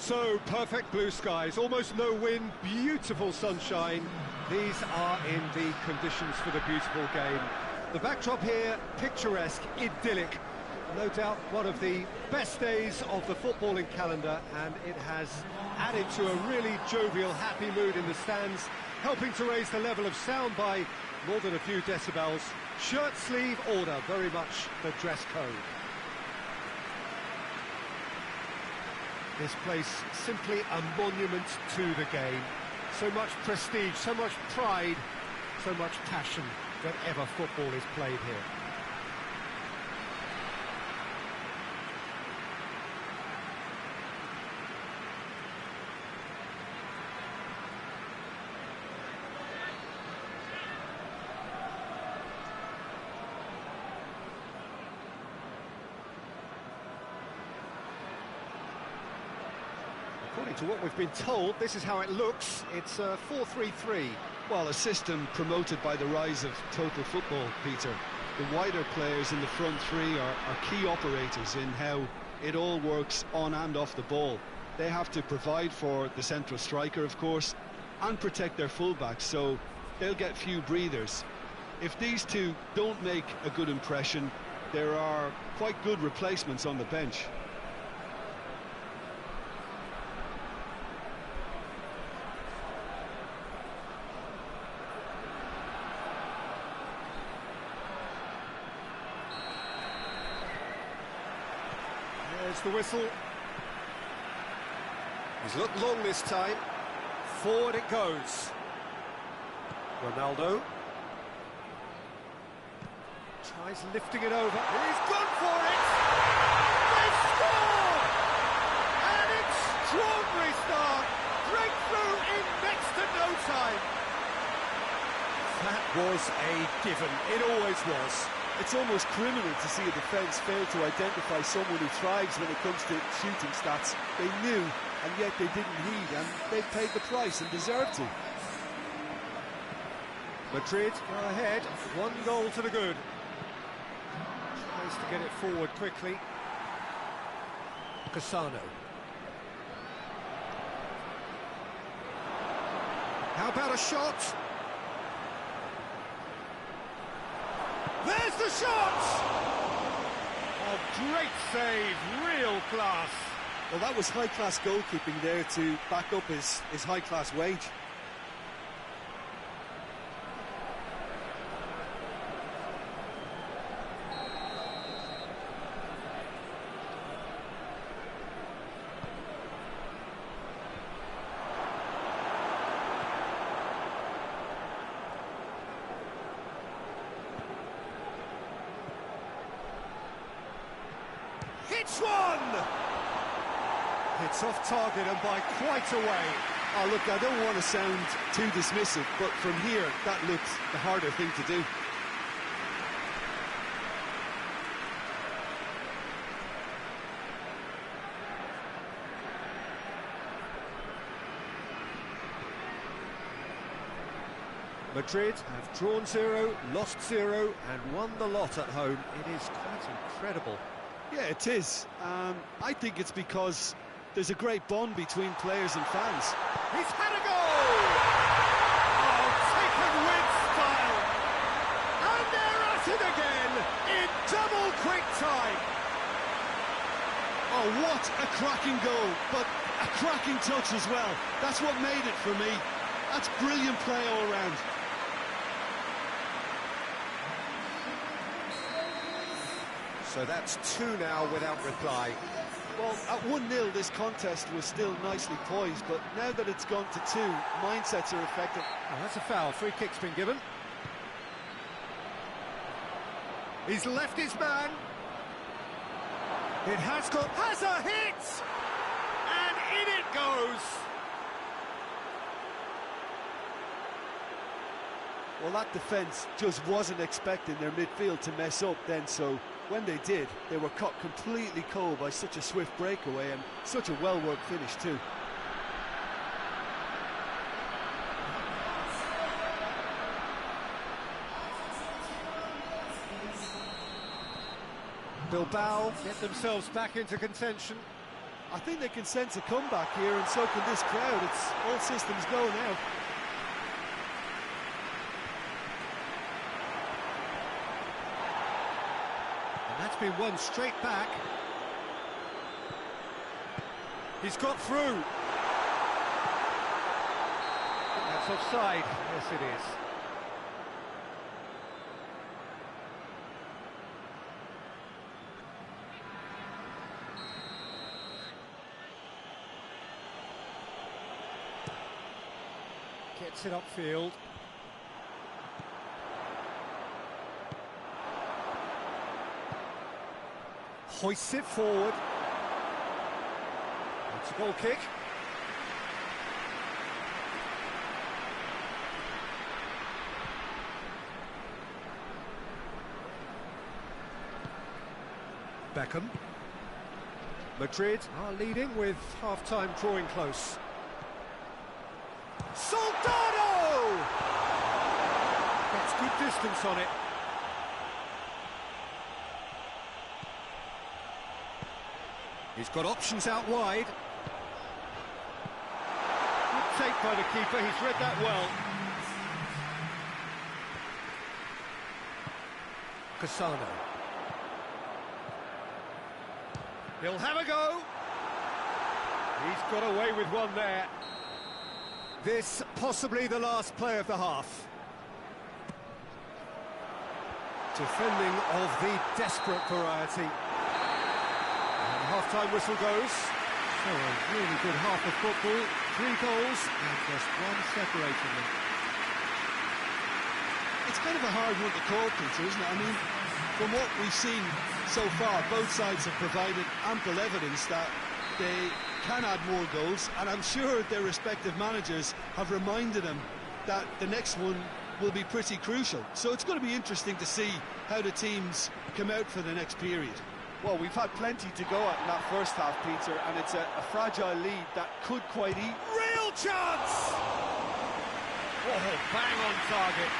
So, perfect blue skies, almost no wind, beautiful sunshine. These are in the conditions for the beautiful game. The backdrop here, picturesque, idyllic. No doubt one of the best days of the footballing calendar, and it has added to a really jovial, happy mood in the stands, helping to raise the level of sound by more than a few decibels. Shirt sleeve order, very much the dress code. This place simply a monument to the game. So much prestige, so much pride, so much passion whenever football is played here. According to what we've been told, this is how it looks. It's a 4-3-3. Well, a system promoted by the rise of total football, Peter. The wider players in the front three are key operators in how it all works on and off the ball. They have to provide for the central striker, of course, and protect their fullbacks, so they'll get few breathers. If these two don't make a good impression, there are quite good replacements on the bench. There's the whistle. He's looked long this time. Forward it goes. Ronaldo. Tries lifting it over. He's gone for it! They score! An extraordinary start. Breakthrough in next to no time. That was a given. It always was. It's almost criminal to see a defence fail to identify someone who thrives when it comes to shooting stats. They knew, and yet they didn't heed, and they paid the price and deserved to. Madrid go ahead, 1 goal to the good. Tries to get it forward quickly. Cassano. How about a shot? There's the shot! Oh, great save, real class. Well, that was high-class goalkeeping there to back up his high-class wage. It's one! It's off target and by quite a way. Oh, look, I don't want to sound too dismissive, but from here, that looks the harder thing to do. Madrid have drawn 0, lost 0, and won the lot at home. It is quite incredible. Yeah, it is. I think it's because there's a great bond between players and fans. He's had a goal! Oh, taken with style! And they're at it again in double quick time. Oh, what a cracking goal, but a cracking touch as well. That's what made it for me. That's brilliant play all round. So that's 2 now without reply. Well, at 1-0, this contest was still nicely poised, but now that it's gone to 2, mindsets are affected. Oh, that's a foul. Free kick's been given. He's left his man. It has a hit! And in it goes! Well, that defence just wasn't expecting their midfield to mess up then, so when they did, they were caught completely cold by such a swift breakaway and such a well-worked finish too. Bilbao get themselves back into contention. I think they can sense a comeback here, and so can this crowd. It's all systems go now. And that's been won straight back. He's got through. That's offside. Yes, it is. Gets it upfield. Hoists it forward. It's a goal kick. Beckham. Madrid are leading with half-time drawing close. Soldado! Gets good distance on it. He's got options out wide. Good take by the keeper, he's read that well. Cassano. He'll have a go. He's got away with one there. This possibly the last play of the half. Defending of the desperate variety. And the half-time whistle goes. So a really good half of football. 3 goals and just one separating them. It's kind of a hard one to call, Peter, isn't it? I mean, from what we've seen so far, both sides have provided ample evidence that they can add more goals, and I'm sure their respective managers have reminded them that the next one will be pretty crucial. So it's going to be interesting to see how the teams come out for the next period. Well, we've had plenty to go at in that first half, Peter, and it's a fragile lead that could quite eat. Real chance! Oh, bang on target.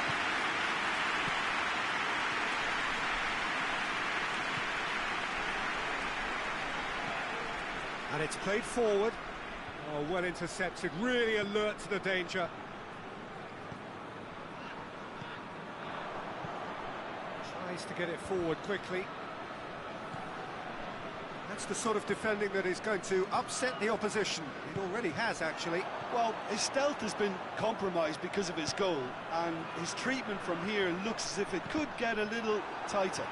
And it's played forward. Oh, well intercepted, really alert to the danger. Tries to get it forward quickly. That's the sort of defending that is going to upset the opposition. It already has, actually. Well, his stealth has been compromised because of his goal, and his treatment from here looks as if it could get a little tighter.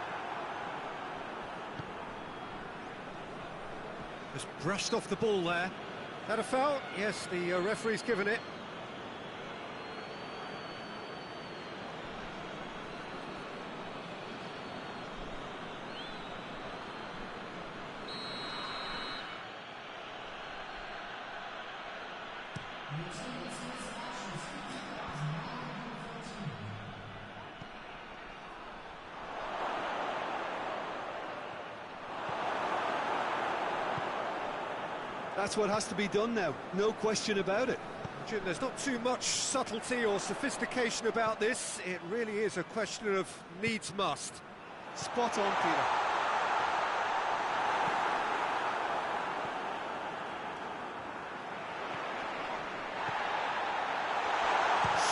Just brushed off the ball there. That a foul? Yes, the referee's given it. That's what has to be done now, no question about it. Jim, there's not too much subtlety or sophistication about this. It really is a question of needs must. Spot on, Peter.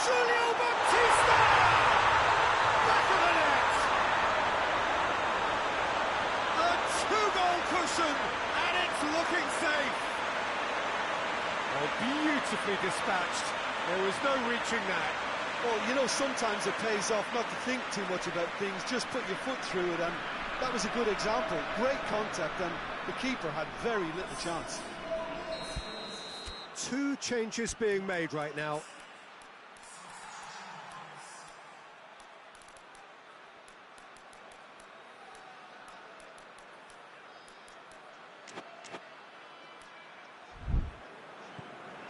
Julio Baptista! Back of the net! A 2-goal cushion, and it's looking safe. Oh, beautifully dispatched. There was no reaching that. Well, you know, sometimes it pays off not to think too much about things, just put your foot through it, and that was a good example. Great contact, and the keeper had very little chance. 2 changes being made right now.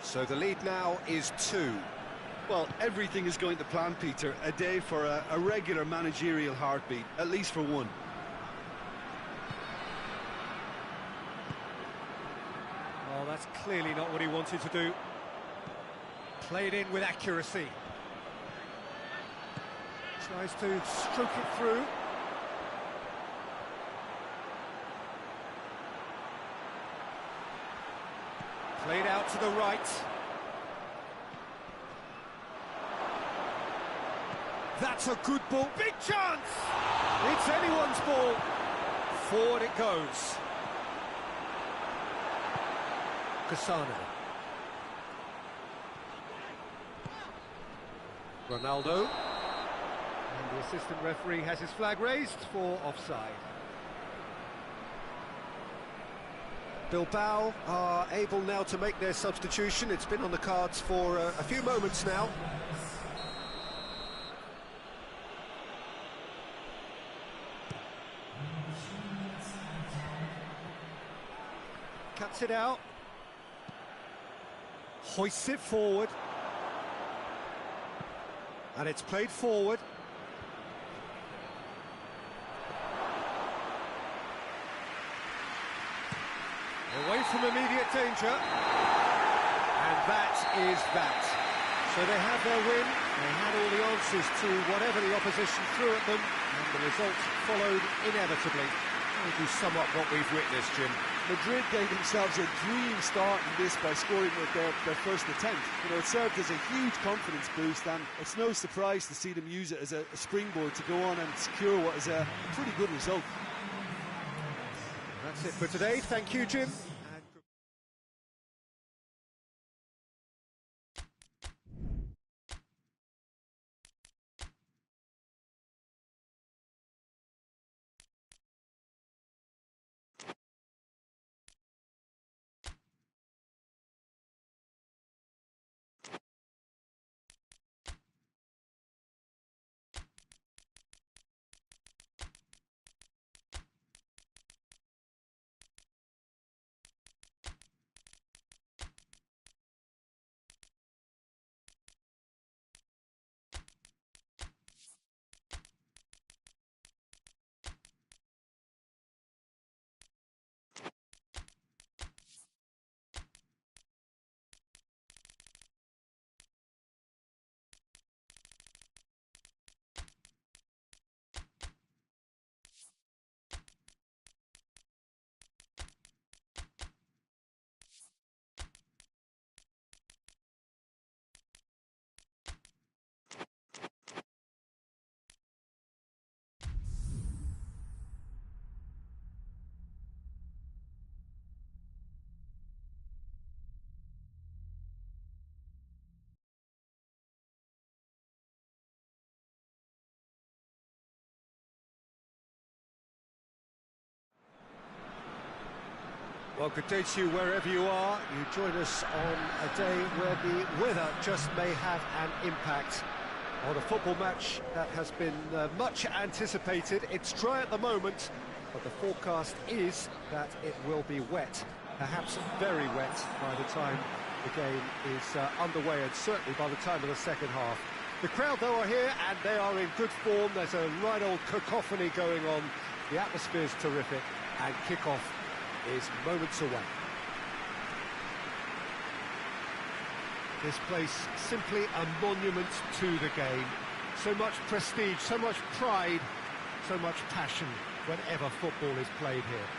So the lead now is 2. Well, everything is going to plan, Peter. A day for a regular managerial heartbeat, at least for one. Oh, that's clearly not what he wanted to do. Played in with accuracy. Tries to stroke it through. Played out to the right. That's a good ball. Big chance! It's anyone's ball. Forward it goes. Cassano. Ronaldo. And the assistant referee has his flag raised for offside. Bilbao are able now to make their substitution. It's been on the cards for a few moments now. Cuts it out. Hoists it forward. And it's played forward. Away from immediate danger. And that is that. So they have their win. They had all the answers to whatever the opposition threw at them, and the result followed inevitably. How would you sum up what we've witnessed, Jim? Madrid gave themselves a dream start in this by scoring with their first attempt. You know, it served as a huge confidence boost, and it's no surprise to see them use it as a springboard to go on and secure what is a pretty good result. That's it for today. Thank you, Jim. Well, good day to you wherever you are. You join us on a day where the weather just may have an impact on a football match that has been much anticipated. It's dry at the moment, but the forecast is that it will be wet, perhaps very wet by the time the game is underway, and certainly by the time of the second half. The crowd, though, are here, and they are in good form. There's a right old cacophony going on. The atmosphere's terrific, and kick-off is moments away. This place simply a monument to the game. So much prestige, so much pride, so much passion whenever football is played here.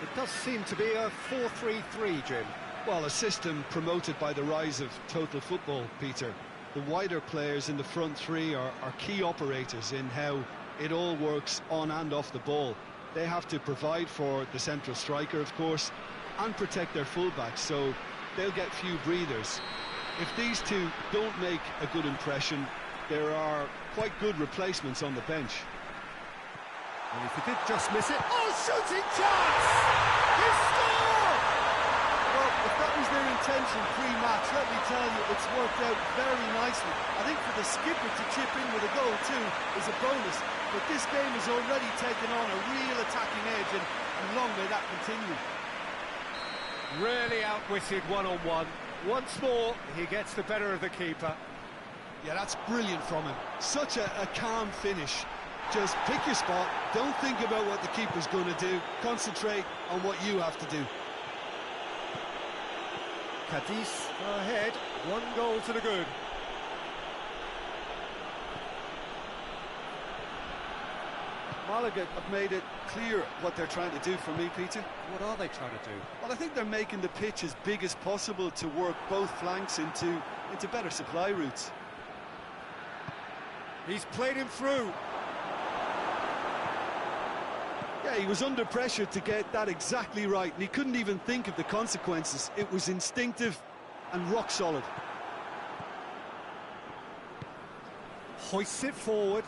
It does seem to be a 4-3-3, Jim. Well, a system promoted by the rise of total football, Peter. The wider players in the front three are key operators in how it all works on and off the ball. They have to provide for the central striker, of course, and protect their fullbacks, so they'll get few breathers. If these two don't make a good impression, there are quite good replacements on the bench. And if he did just miss it... Oh, shooting chance! He scored! Well, if that was their intention pre-match, let me tell you, it's worked out very nicely. I think for the skipper to chip in with a goal too is a bonus, but this game has already taken on a real attacking edge, and long may that continue. Really outwitted one-on-one. Once more, he gets the better of the keeper. Yeah, that's brilliant from him. Such a calm finish. Just pick your spot, don't think about what the keeper's going to do, concentrate on what you have to do. Cadiz ahead, 1 goal to the good. Malaga have made it clear what they're trying to do for me, Peter. What are they trying to do? Well, I think they're making the pitch as big as possible to work both flanks into better supply routes. He's played him through. Yeah, he was under pressure to get that exactly right, and he couldn't even think of the consequences. It was instinctive and rock solid. Hoists it forward.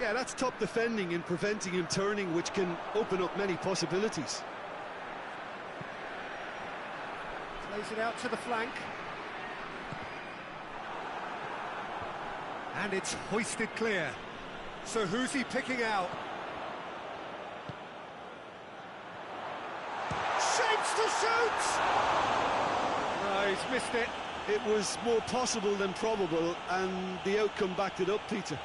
Yeah, that's top defending and preventing him turning, which can open up many possibilities. Plays it out to the flank. And it's hoisted clear. So who's he picking out? Shapes to shoot! No, he's missed it. It was more possible than probable, and the outcome backed it up, Peter.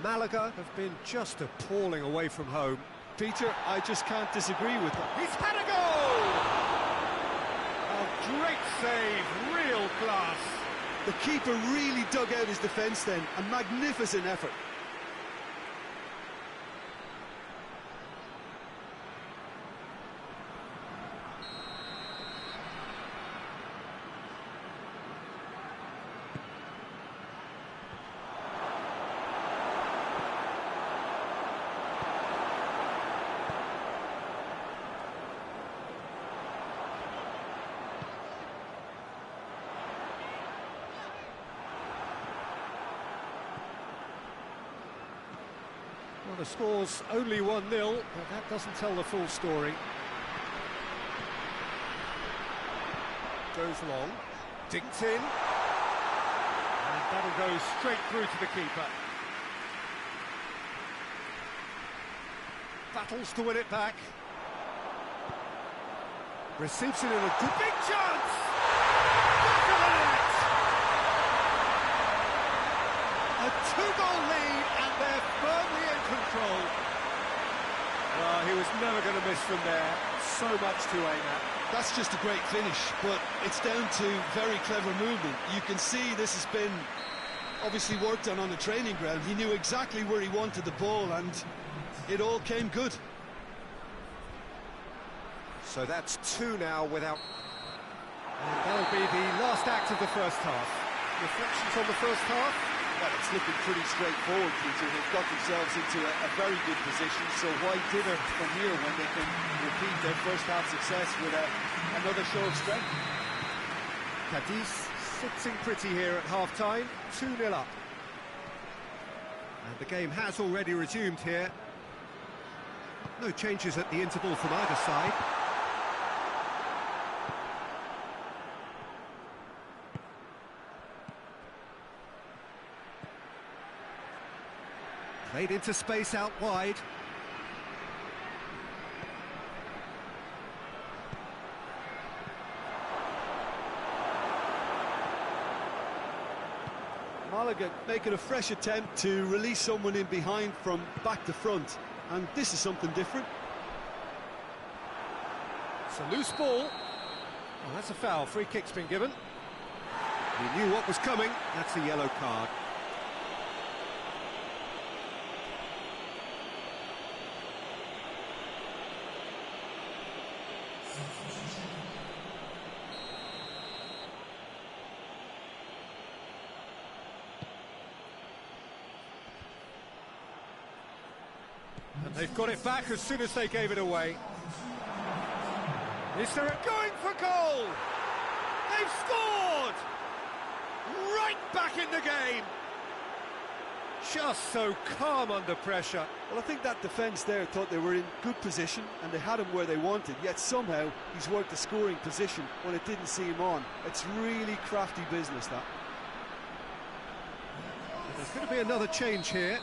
Malaga have been just appalling away from home. Peter, I just can't disagree with that. He's had a goal! A great save, real class. The keeper really dug out his defence then, a magnificent effort. Well, the score's only 1-0, but that doesn't tell the full story. Goes long, dinked in, and that'll go straight through to the keeper. Battles to win it back. Receives it in a good big chance! Back of the net! A 2-goal lead, and they're firmly in control. Well, he was never going to miss from there. So much to aim at. That's just a great finish, but it's down to very clever movement. You can see this has been obviously worked on the training ground. He knew exactly where he wanted the ball, and it all came good. So that's 2 now without... And that'll be the last act of the first half. Reflections on the first half? Well, it's looking pretty straightforward, Peter. They've got themselves into a very good position, so why dither from here when they can repeat their first half success with another show of strength? Cadiz sitting pretty here at half-time, 2-0 up. And the game has already resumed here. No changes at the interval from either side. Played into space out wide. Malaga making a fresh attempt to release someone in behind from back to front, and this is something different. It's a loose ball. Well, that's a foul. Free kick's been given. He knew what was coming. That's a yellow card. And they've got it back as soon as they gave it away. Is there a going for goal? They've scored! Right back in the game! Just so calm under pressure. Well, I think that defence there thought they were in good position and they had him where they wanted, yet somehow he's worked the scoring position when it didn't see him on. It's really crafty business, that. There's going to be another change here.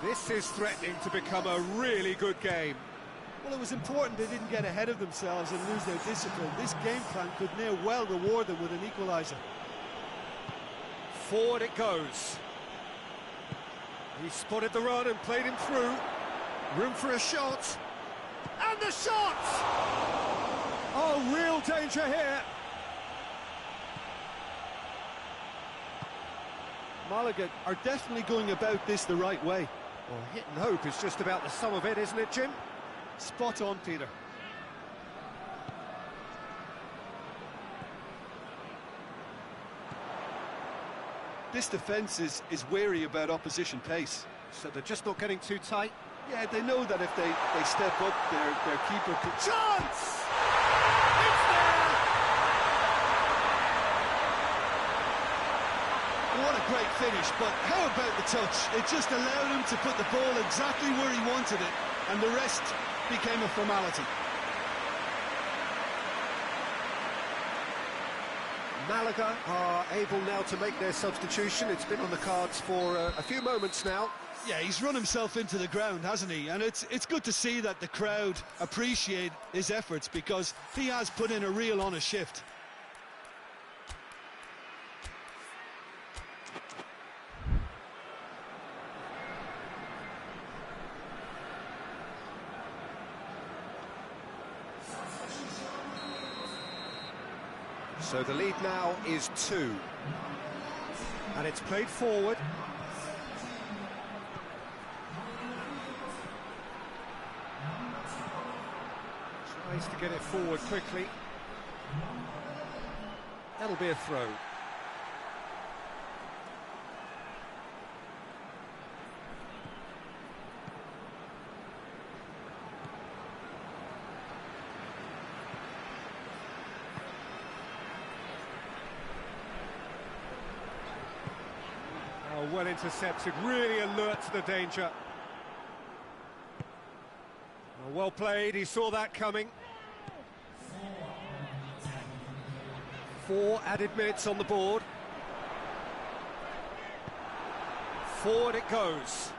This is threatening to become a really good game. Well, it was important they didn't get ahead of themselves and lose their discipline. This game plan could now well reward them with an equaliser. Forward it goes. He spotted the run and played him through. Room for a shot. And the shot! Oh, real danger here. Malaga are definitely going about this the right way. Well, hit and hope is just about the sum of it, isn't it, Jim? Spot on, Peter. This defence is wary about opposition pace. So they're just not getting too tight. Yeah, they know that if they step up, their keeper could... Chance! It's there! What a great finish, but how about the touch? It just allowed him to put the ball exactly where he wanted it, and the rest became a formality. Malaga are able now to make their substitution. It's been on the cards for a few moments now. Yeah, he's run himself into the ground, hasn't he? And it's good to see that the crowd appreciate his efforts, because he has put in a real honest shift. So the lead now is 2. And it's played forward. Tries to get it forward quickly. That'll be a throw. Oh, well intercepted, really alert to the danger. Oh, well played, he saw that coming. 4 added minutes on the board. Forward it goes.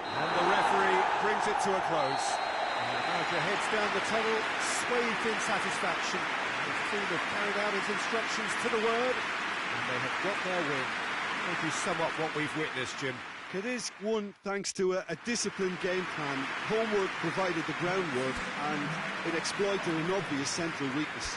And the referee brings it to a close. And the manager heads down the tunnel, swathed in satisfaction. The team have carried out his instructions to the word, and they have got their win. Maybe sum up what we've witnessed, Jim. It is won thanks to a disciplined game plan. Homework provided the groundwork, and it exploited an obvious central weakness.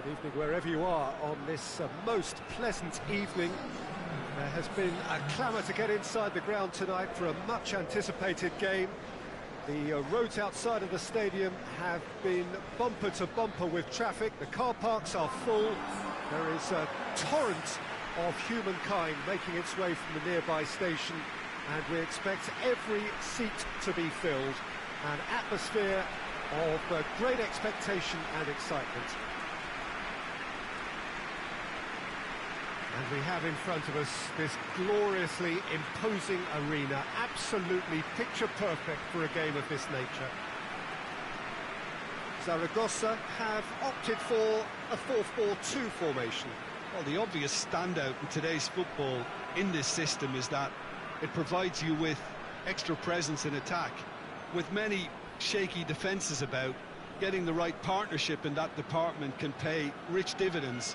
Good evening wherever you are on this most pleasant evening. There has been a clamour to get inside the ground tonight for a much anticipated game. The roads outside of the stadium have been bumper to bumper with traffic. The car parks are full. There is a torrent of humankind making its way from the nearby station, and we expect every seat to be filled. An atmosphere of great expectation and excitement. And we have in front of us this gloriously imposing arena, absolutely picture perfect for a game of this nature. Zaragoza have opted for a 4-4-2 formation. Well, the obvious standout in today's football in this system is that it provides you with extra presence in attack. With many shaky defences about, getting the right partnership in that department can pay rich dividends,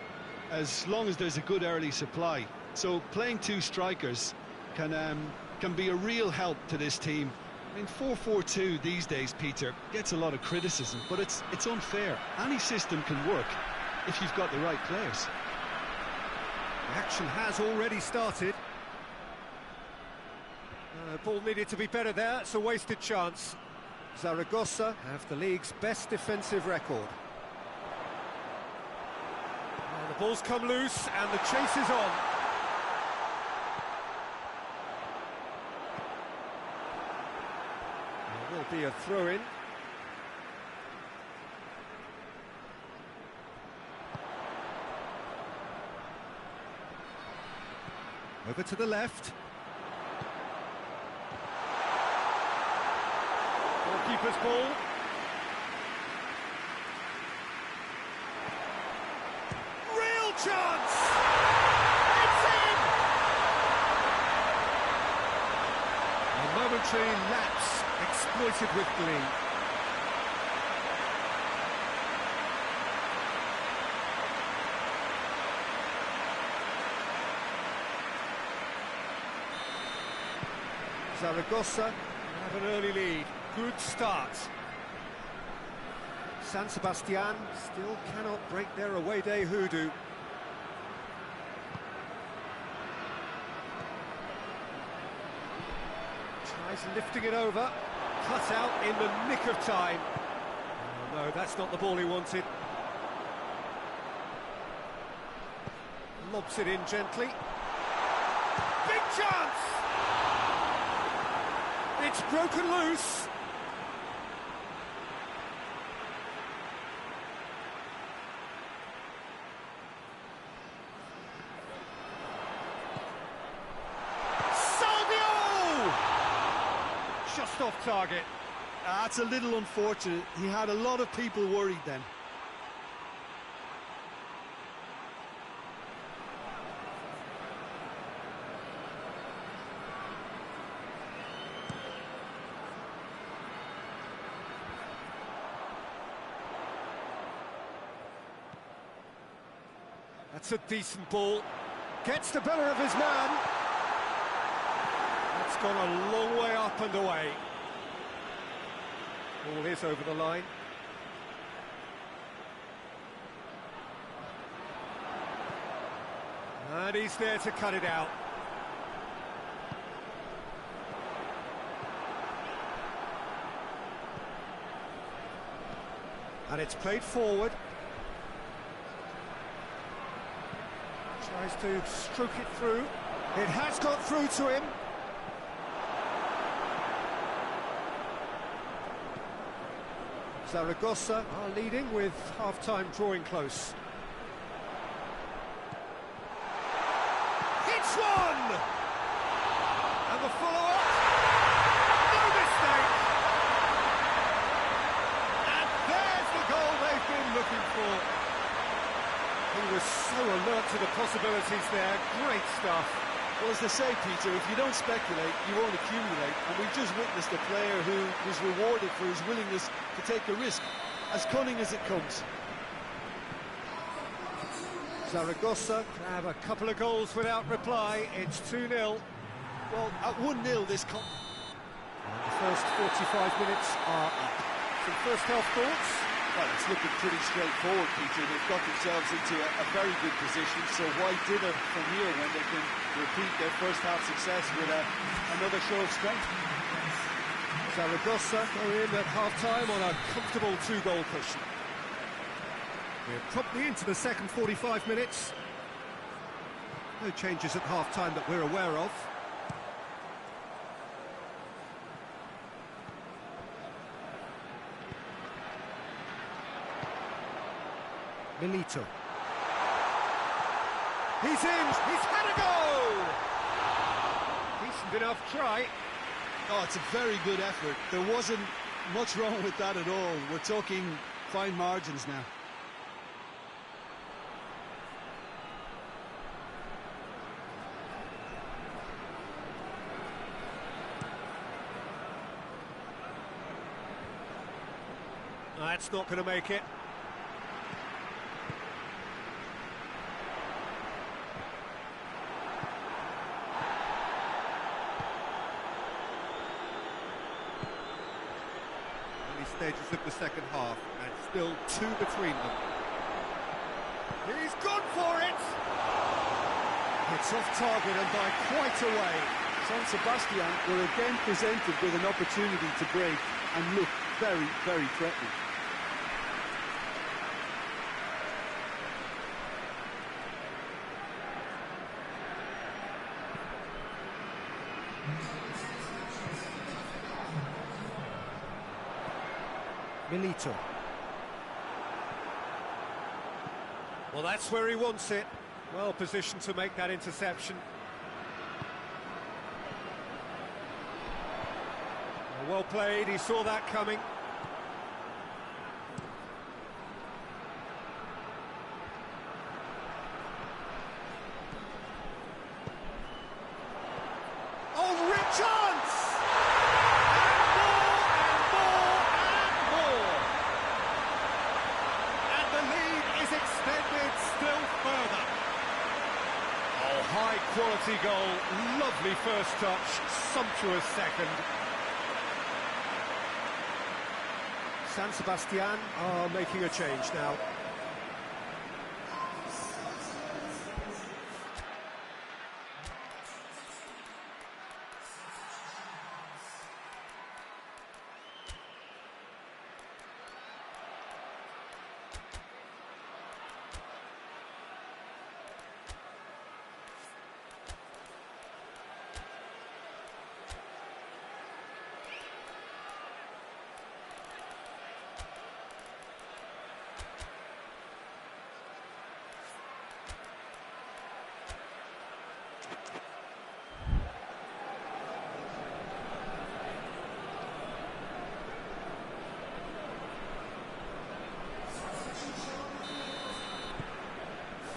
as long as there's a good early supply. So playing 2 strikers can be a real help to this team I mean, 4-4-2 these days, Peter, gets a lot of criticism, but it's unfair. Any system can work if you've got the right players. The action has already started. Ball needed to be better there, it's a wasted chance. Zaragoza have the league's best defensive record. The ball's come loose and the chase is on. There will be a throw-in. Over to the left. Goalkeeper's ball. Real chance! It's in! A momentary lapse exploited with glee. Zaragoza have an early lead. Good start. San Sebastian still cannot break their away day hoodoo. Tries lifting it over. Cut out in the nick of time. Oh, no, that's not the ball he wanted. Lobs it in gently. Big chance! It's broken loose. Salvio! Just off target. That's a little unfortunate. He had a lot of people worried then. That's a decent ball. Gets the better of his man. That's gone a long way up and away. Ball is over the line. And he's there to cut it out. And it's played forward. Tries to stroke it through. It has got through to him. Zaragoza are leading with half-time drawing close. Hits one! And the follow-up. No mistake! And there's the goal they've been looking for. He was so alert to the possibilities there. Great stuff. Well, as they say, Peter, if you don't speculate, you won't accumulate. And we've just witnessed a player who was rewarded for his willingness to take a risk, as cunning as it comes. Zaragoza have a couple of goals without reply. It's 2-0. Well, at 1-0, this... And the first 45 minutes are up. Some first-half thoughts? Well, it's looking pretty straightforward, Peter. They've got themselves into a very good position, so why dither from here when they can repeat their first-half success with another show of strength? Zaragoza go in at half-time on a comfortable 2-goal cushion. We're promptly into the second 45 minutes. No changes at half-time that we're aware of. Milito. He's in! He's had a go! Decent enough try. Oh, it's a very good effort. There wasn't much wrong with that at all. We're talking fine margins now. That's not going to make it. stages of the second half, and still 2 between them. He's gone for it! It's off target and by quite a way. San Sebastian were again presented with an opportunity to break and look very, very threatening. Milito. Well, that's where he wants it. Well positioned to make that interception. Well played, he saw that coming. Oh, rich chance! Extended still further. Oh, high quality goal, lovely first touch, sumptuous second. San Sebastian are making a change now.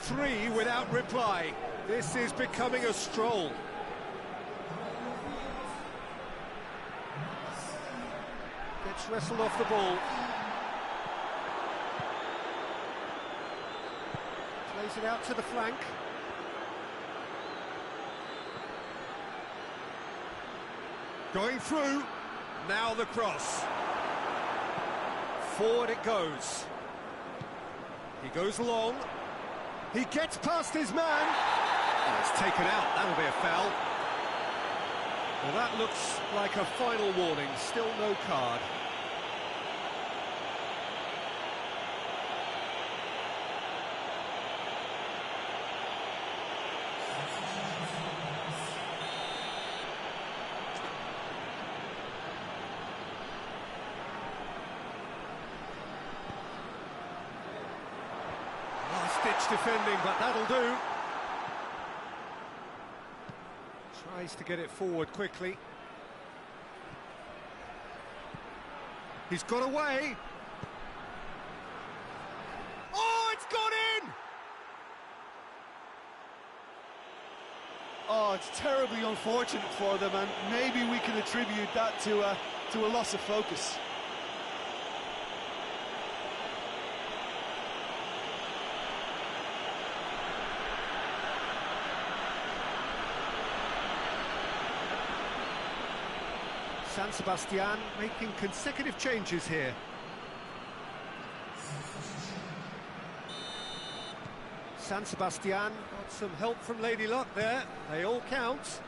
Three without reply. This is becoming a stroll. Gets wrestled off the ball. Plays it out to the flank. Going through. Now the cross. Forward it goes. He goes long. He gets past his man. Oh, it's taken out. That'll be a foul. Well, that looks like a final warning. Still no card. Last-ditch defending, but that'll do. Tries to get it forward quickly. He's got away. Oh, it's gone in! Oh, it's terribly unfortunate for them, and maybe we can attribute that to a loss of focus. San Sebastian making consecutive changes here. San Sebastian got some help from Lady Luck there. They all count.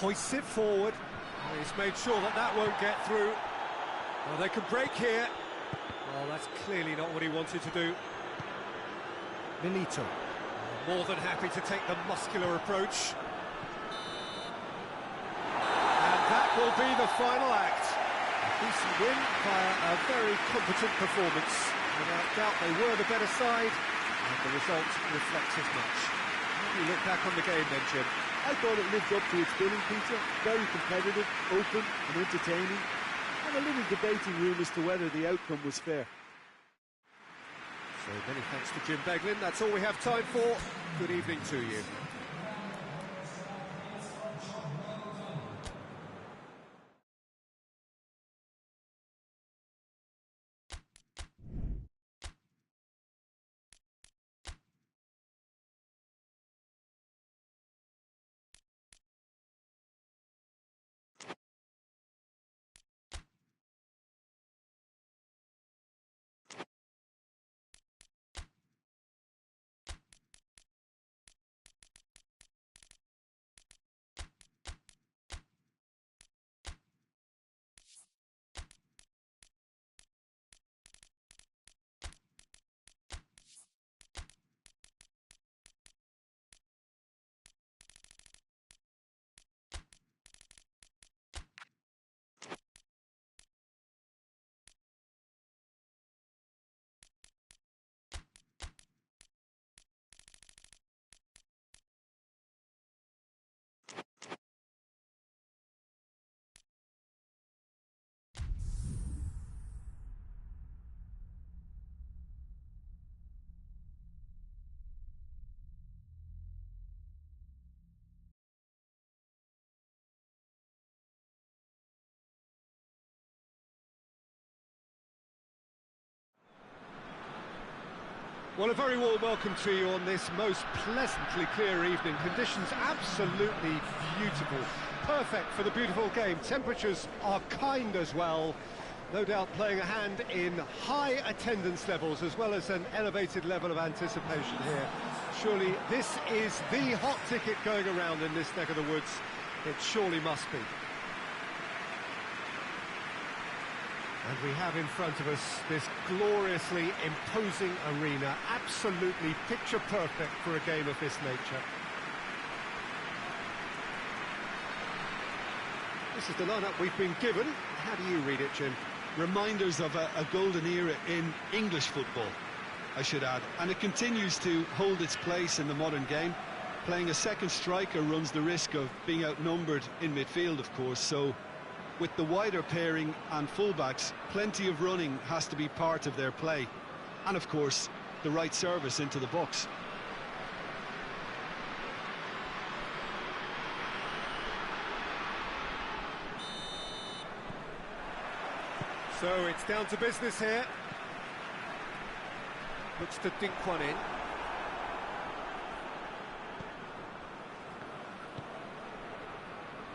Hoists it forward. He's made sure that that won't get through. Well, they can break here. Well, that's clearly not what he wanted to do. Milito. More than happy to take the muscular approach. And that will be the final act. A decent win via a very competent performance. Without doubt, they were the better side, and the result reflects as much. How do you look back on the game then, Jim? I thought it lived up to its billing, Peter. Very competitive, open and entertaining. And a little debating room as to whether the outcome was fair. So many thanks to Jim Beglin. That's all we have time for. Good evening to you. Well, a very warm welcome to you on this most pleasantly clear evening. Conditions absolutely beautiful. Perfect for the beautiful game. Temperatures are kind as well. No doubt playing a hand in high attendance levels as well as an elevated level of anticipation here. Surely this is the hot ticket going around in this neck of the woods. It surely must be. And we have in front of us this gloriously imposing arena, absolutely picture perfect for a game of this nature. This is the lineup we've been given. How do you read it, Jim? Reminders of a golden era in English football, I should add. And it continues to hold its place in the modern game. Playing a second striker runs the risk of being outnumbered in midfield, of course, so with the wider pairing and fullbacks, plenty of running has to be part of their play. And of course, the right service into the box. So it's down to business here. Looks to dink one in.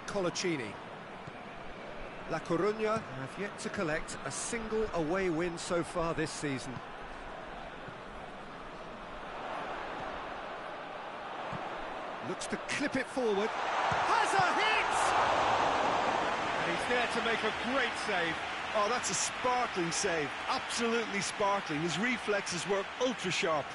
Colaccini. La Coruña have yet to collect a single away win so far this season. Looks to clip it forward. Has a hit! And he's there to make a great save. Oh, that's a sparkling save. Absolutely sparkling. His reflexes were ultra sharp.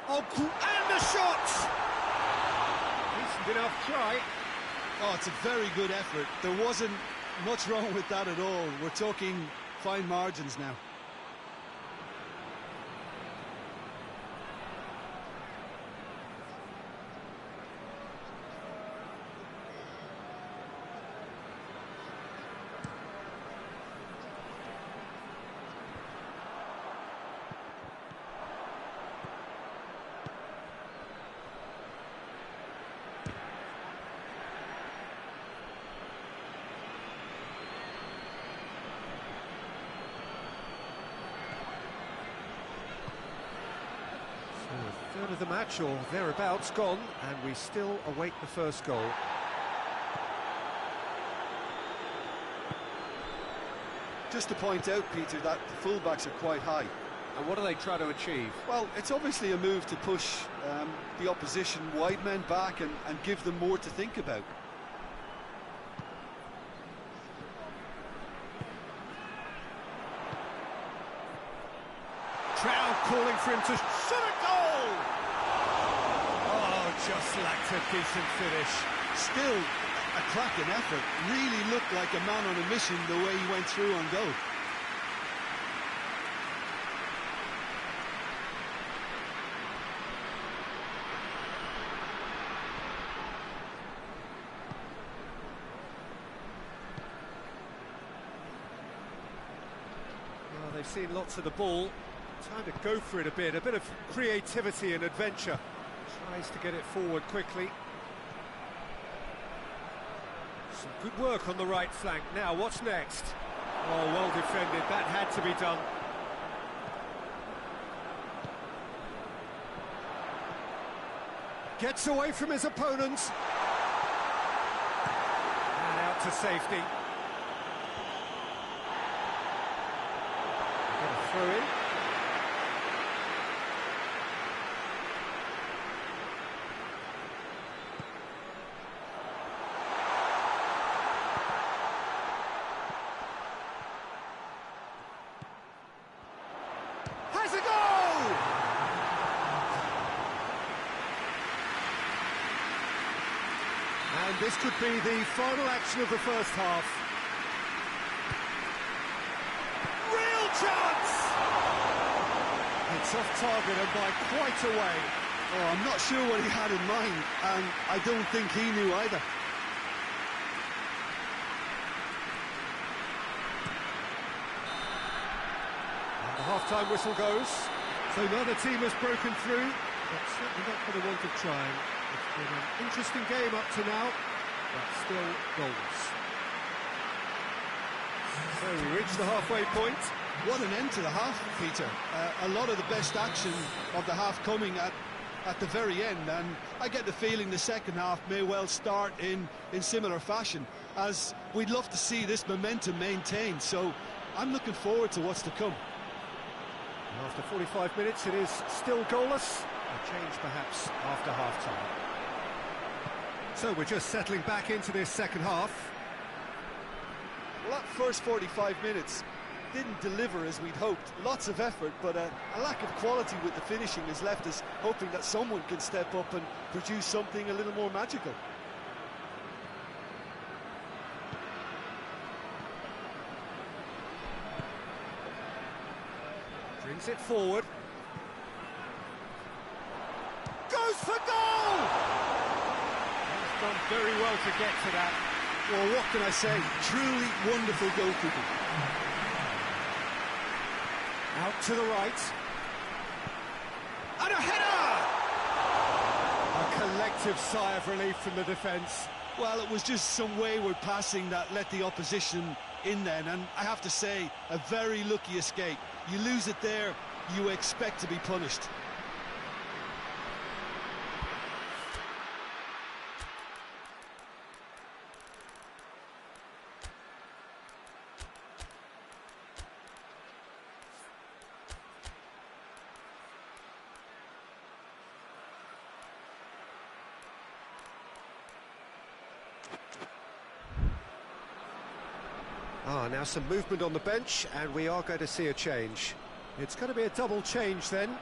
Oh, and the shot! Decent enough try. Oh, it's a very good effort. There wasn't much wrong with that at all. We're talking fine margins now. A third of the match, or thereabouts, gone, and we still await the first goal. Just to point out, Peter, that the fullbacks are quite high. And what do they try to achieve? Well, it's obviously a move to push the opposition wide men back and give them more to think about. Crowd calling for him to shoot a goal! Oh, just lacked a decent finish. Still a cracking effort. Really looked like a man on a mission the way he went through on goal. Well, they've seen lots of the ball. Time to go for it a bit of creativity and adventure. Tries to get it forward quickly. Some good work on the right flank. Now, what's next? Oh, well defended. That had to be done. Gets away from his opponents. And out to safety. Get a throw in. Has a goal! And this could be the final action of the first half. Real chance! It's off target and by quite a way. Oh, I'm not sure what he had in mind, and I don't think he knew either. half-time whistle goes. So neither team has broken through, but certainly not for the want of trying. It's been an interesting game up to now, but still goals. So we reach the halfway point. What an end to the half, Peter. A lot of the best action of the half coming at the very end, and I get the feeling the second half may well start in similar fashion, as we'd love to see this momentum maintained, so I'm looking forward to what's to come. After 45 minutes, it is still goalless. A change perhaps after half-time. So we're just settling back into this second half. Well, that first 45 minutes didn't deliver as we'd hoped. Lots of effort, but a lack of quality with the finishing has left us hoping that someone can step up and produce something a little more magical. Brings it forward. Goes for goal! He's done very well to get to that. Well, what can I say? Truly wonderful goalkeeping. Out to the right. And a header! A collective sigh of relief from the defence. Well, it was just some wayward passing that let the opposition in then, and I have to say, a very lucky escape. You lose it there, you expect to be punished. Now some movement on the bench, and we are going to see a change. It's going to be a double change then.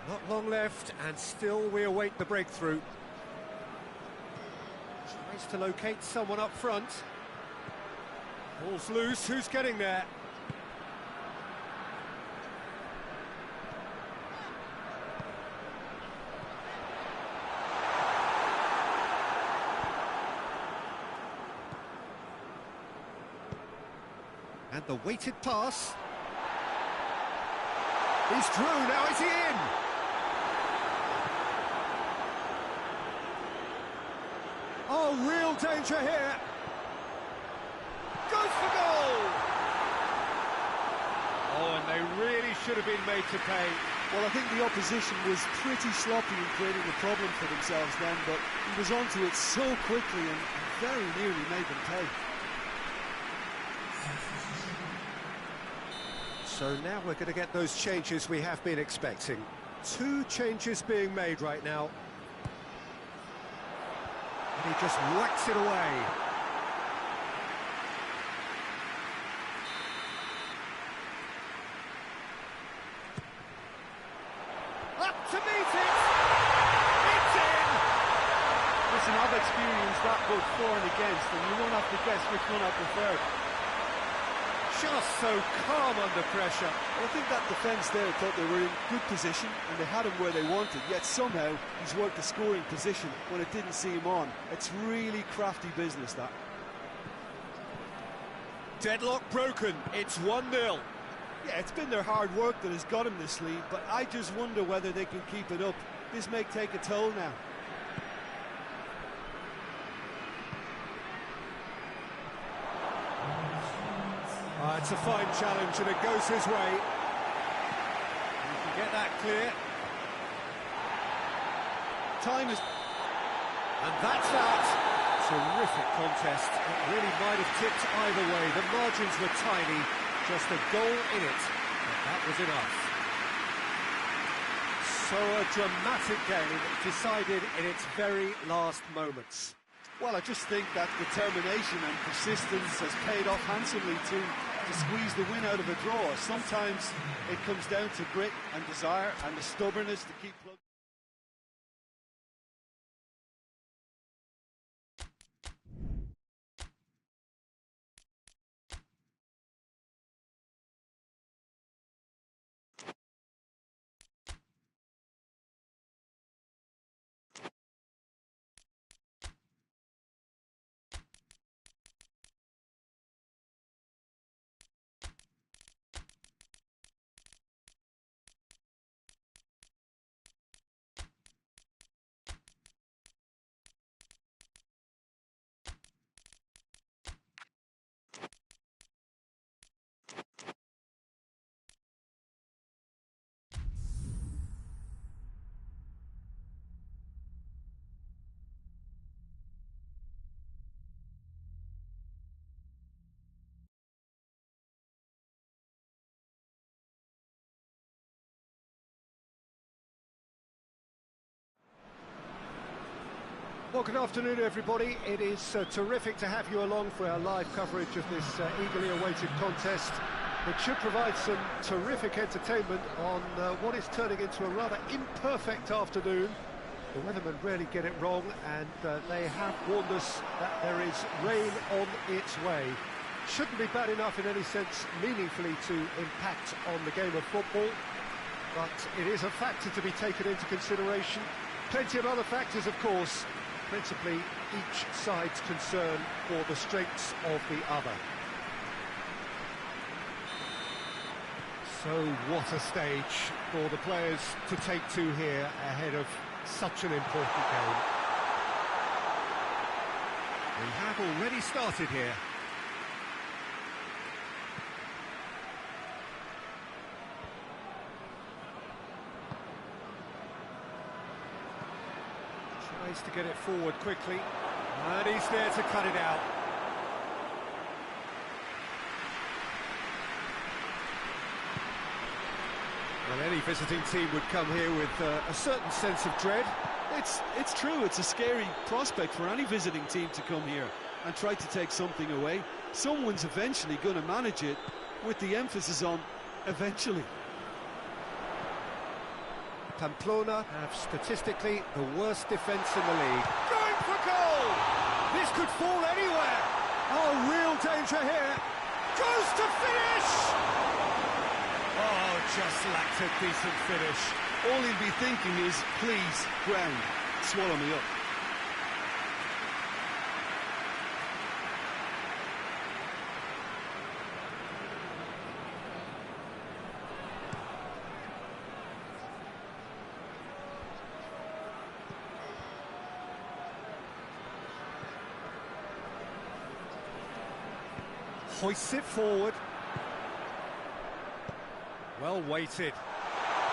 Not long left, and still we await the breakthrough. Tries to locate someone up front. Ball's loose, who's getting there? And the weighted pass. He's through, now is he in? Oh, real danger here. Goes for goal! Oh, and they really should have been made to pay. Well, I think the opposition was pretty sloppy in creating a problem for themselves then, but he was onto it so quickly and very nearly made them pay. So now we're going to get those changes we have been expecting. 2 changes being made right now. And he just whacks it away. Up to meet it! It's in! Listen, I've experienced that both for and against, and you won't have to guess which one I preferred. Just so calm under pressure. Well, I think that defence there thought they were in good position and they had him where they wanted, yet somehow he's worked the scoring position when it didn't see him on. It's really crafty business, that. Deadlock broken, it's 1-0. Yeah, it's been their hard work that has got him this lead, but I just wonder whether they can keep it up. This may take a toll now. It's a fine challenge and it goes his way. You can get that clear. Time is... And that's that. Terrific contest. It really might have tipped either way. The margins were tiny, just a goal in it. But that was enough. So a dramatic game decided in its very last moments. Well, I just think that determination and persistence has paid off handsomely to squeeze the win out of a draw. Sometimes it comes down to grit and desire and the stubbornness to keep plugging. Well, good afternoon, everybody. It is terrific to have you along for our live coverage of this eagerly awaited contest. It should provide some terrific entertainment on what is turning into a rather imperfect afternoon. The weathermen rarely get it wrong, and they have warned us that there is rain on its way. Shouldn't be bad enough in any sense meaningfully to impact on the game of football, but it is a factor to be taken into consideration. Plenty of other factors, of course, principally each side's concern for the strengths of the other. So what a stage for the players to take to here ahead of such an important game. We have already started here. Tries to get it forward quickly, and he's there to cut it out. Well, any visiting team would come here with a certain sense of dread. It's true, it's a scary prospect for any visiting team to come here and try to take something away. Someone's eventually going to manage it, with the emphasis on eventually. Pamplona have statistically the worst defence in the league. Going for goal! This could fall anywhere! Oh, real danger here! Goes to finish! Oh, just lacked a decent finish. All he'll be thinking is, please, ground, swallow me up. Hoists it forward. Well weighted.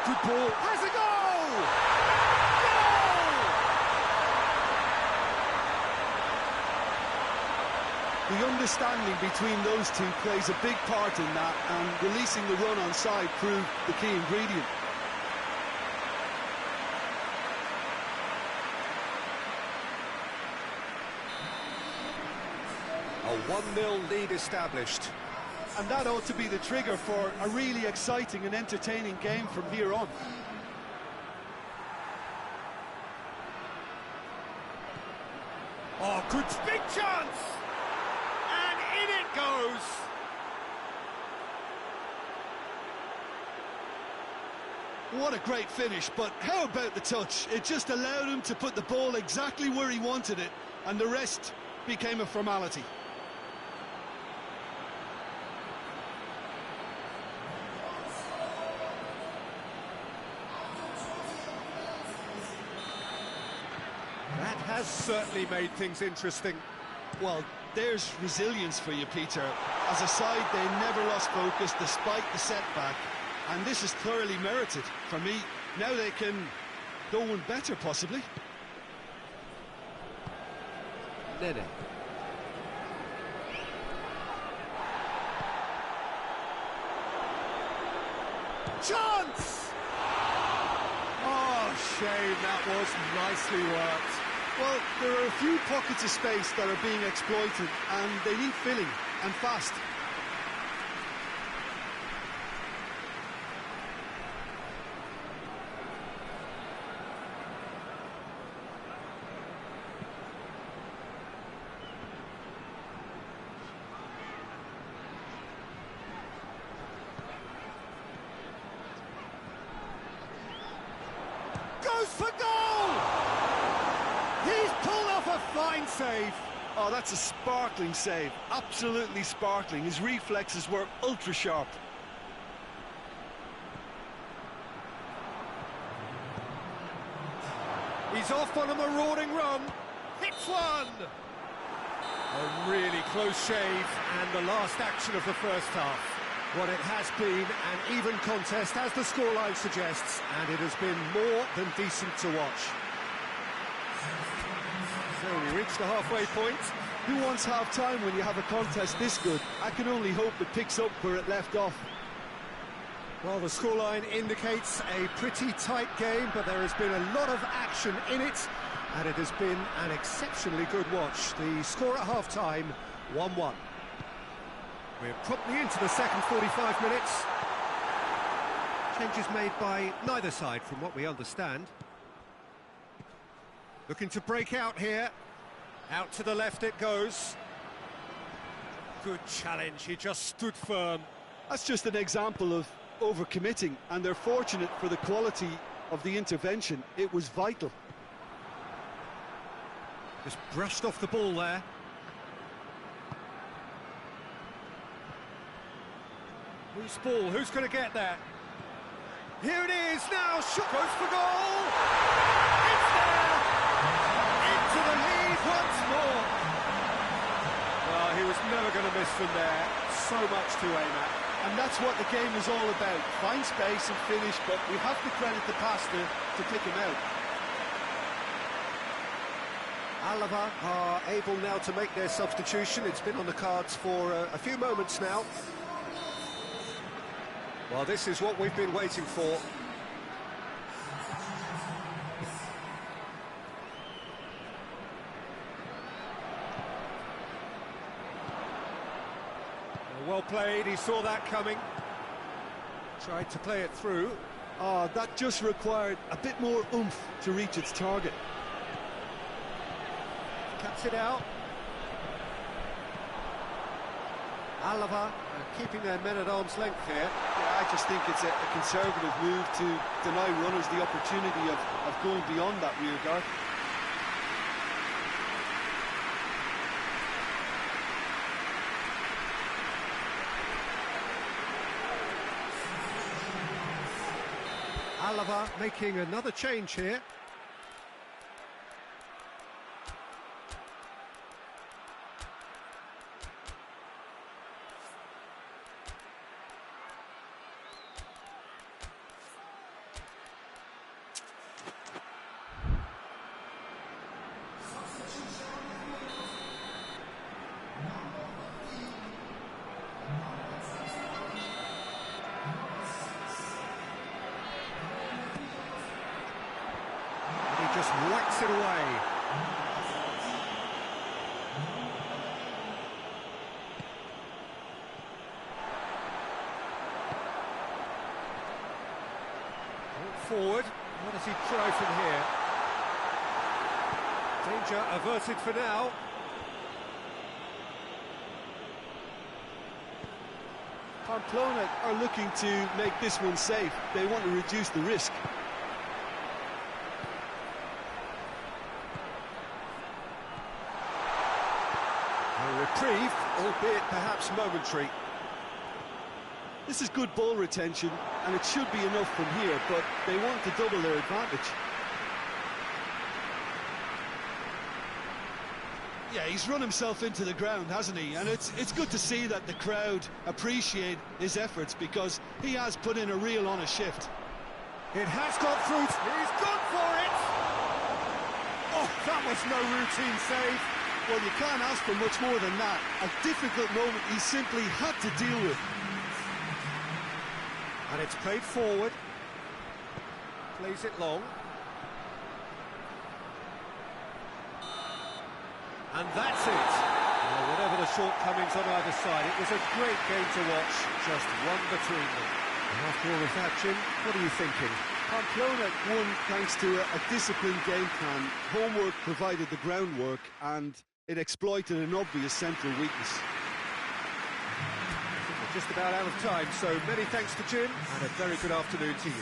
Good ball. Has a goal! Goal! The understanding between those two plays a big part in that, and releasing the run on side proved the key ingredient. A 1-0 lead established. And that ought to be the trigger for a really exciting and entertaining game from here on. Oh, good big chance! And in it goes! What a great finish, but how about the touch? It just allowed him to put the ball exactly where he wanted it, and the rest became a formality. That has certainly made things interesting. Well, there's resilience for you, Peter. As a side, they never lost focus despite the setback, and this is thoroughly merited. For me, now they can go one better, possibly. Nene. Chance! Oh, shame, that was nicely worked. Well, there are a few pockets of space that are being exploited, and they need filling, and fast. Goes for goal! He's pulled off a fine save. Oh, that's a sparkling save. Absolutely sparkling. His reflexes were ultra sharp. He's off on a marauding run. Hits one! A really close shave, and the last action of the first half. What it has been an even contest, as the scoreline suggests, and it has been more than decent to watch. So we reached the halfway point. Who wants half-time when you have a contest this good? I can only hope it picks up where it left off. Well, the scoreline indicates a pretty tight game, but there has been a lot of action in it, And it has been an exceptionally good watch. The score at half-time, 1-1. We're promptly into the second 45 minutes. Changes made by neither side, from what we understand. Looking to break out here. Out to the left it goes. Good challenge, he just stood firm. That's just an example of overcommitting, and they're fortunate for the quality of the intervention. It was vital. Just brushed off the ball there. Loose ball, who's going to get there? Here it is, now shot goes for goal! It's there! Into the lead once more! Well, he was never going to miss from there. So much to aim at. And that's what the game is all about. Find space and finish, but we have to credit the passer to pick him out. ALAVÉS are able now to make their substitution. It's been on the cards for a few moments now. Well, this is what we've been waiting for. Well played, he saw that coming. Tried to play it through. Oh, that just required a bit more oomph to reach its target. Cuts it out. ALAVÉS keeping their men at arm's length here. Yeah, I just think it's a conservative move to deny runners the opportunity of going beyond that rear guard. ALAVÉS making another change here. Just whacks it away. Forward, what does he try from here? Danger averted for now. Pamplona are looking to make this one safe. They want to reduce the risk. A reprieve, albeit perhaps momentary. This is good ball retention, and it should be enough from here, but they want to double their advantage. Yeah, he's run himself into the ground, hasn't he? And it's good to see that the crowd appreciate his efforts, because he has put in a real honest shift. It has got through. He's gone for it! Oh, that was no routine save. Well, you can't ask for much more than that. A difficult moment he simply had to deal with. And it's played forward. Plays it long. And that's it. Well, whatever the shortcomings on either side, it was a great game to watch. Just one between them. And after all of that, Jim, what are you thinking? Pamplona won thanks to a disciplined game plan. Homework provided the groundwork, and it exploited an obvious central weakness. We're just about out of time, so many thanks to Jim, and a very good afternoon to you.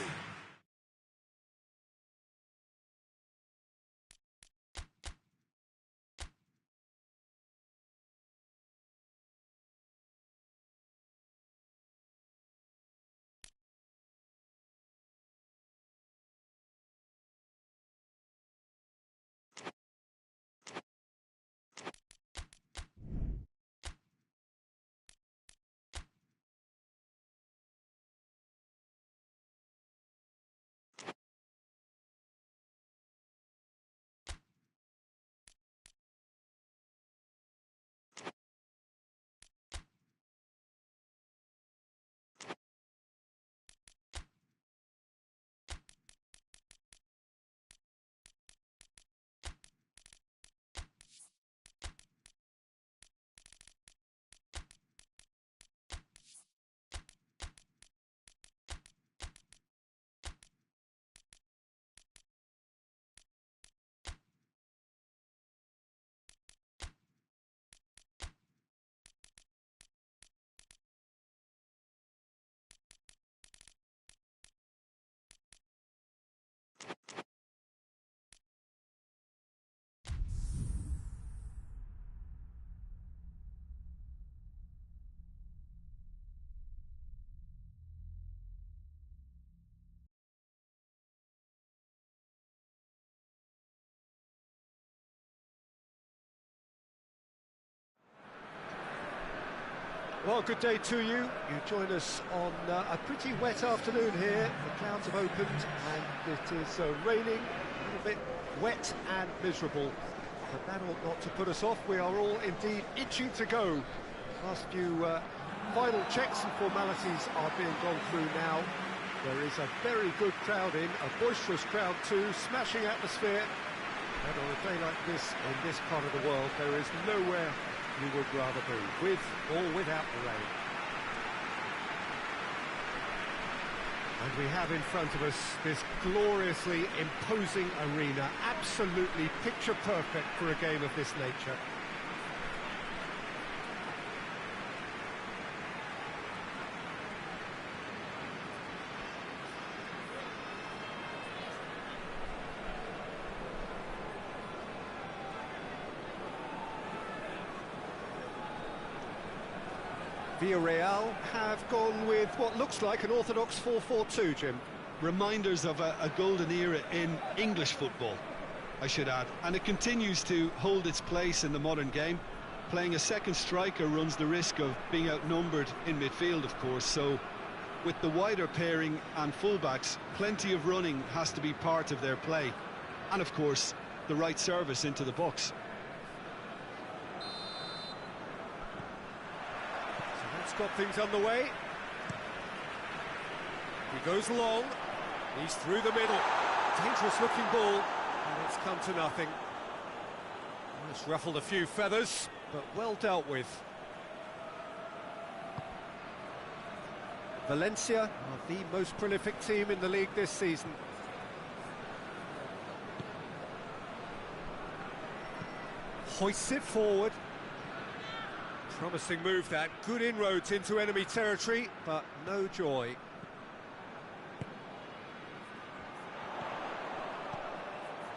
Well, good day to you. You join us on a pretty wet afternoon here. The clouds have opened and it is raining, a little bit wet and miserable. But that ought not to put us off. We are all indeed itching to go. Last few final checks and formalities are being gone through now. There is a very good crowd in, a boisterous crowd too, smashing atmosphere. And on a day like this, in this part of the world, there is nowhere you would rather be, with or without the rain. And we have in front of us this gloriously imposing arena, absolutely picture perfect for a game of this nature. Villarreal have gone with what looks like an orthodox 4-4-2, Jim. Reminders of a golden era in English football, I should add. And it continues to hold its place in the modern game. Playing a second striker runs the risk of being outnumbered in midfield, of course. So with the wider pairing and fullbacks, plenty of running has to be part of their play. And of course, the right service into the box. Got things underway. He goes long. He's through the middle. Dangerous looking ball, and it's come to nothing. It's ruffled a few feathers, but well dealt with. Valencia are the most prolific team in the league this season. Hoists it forward. Promising move that, good inroads into enemy territory, but no joy.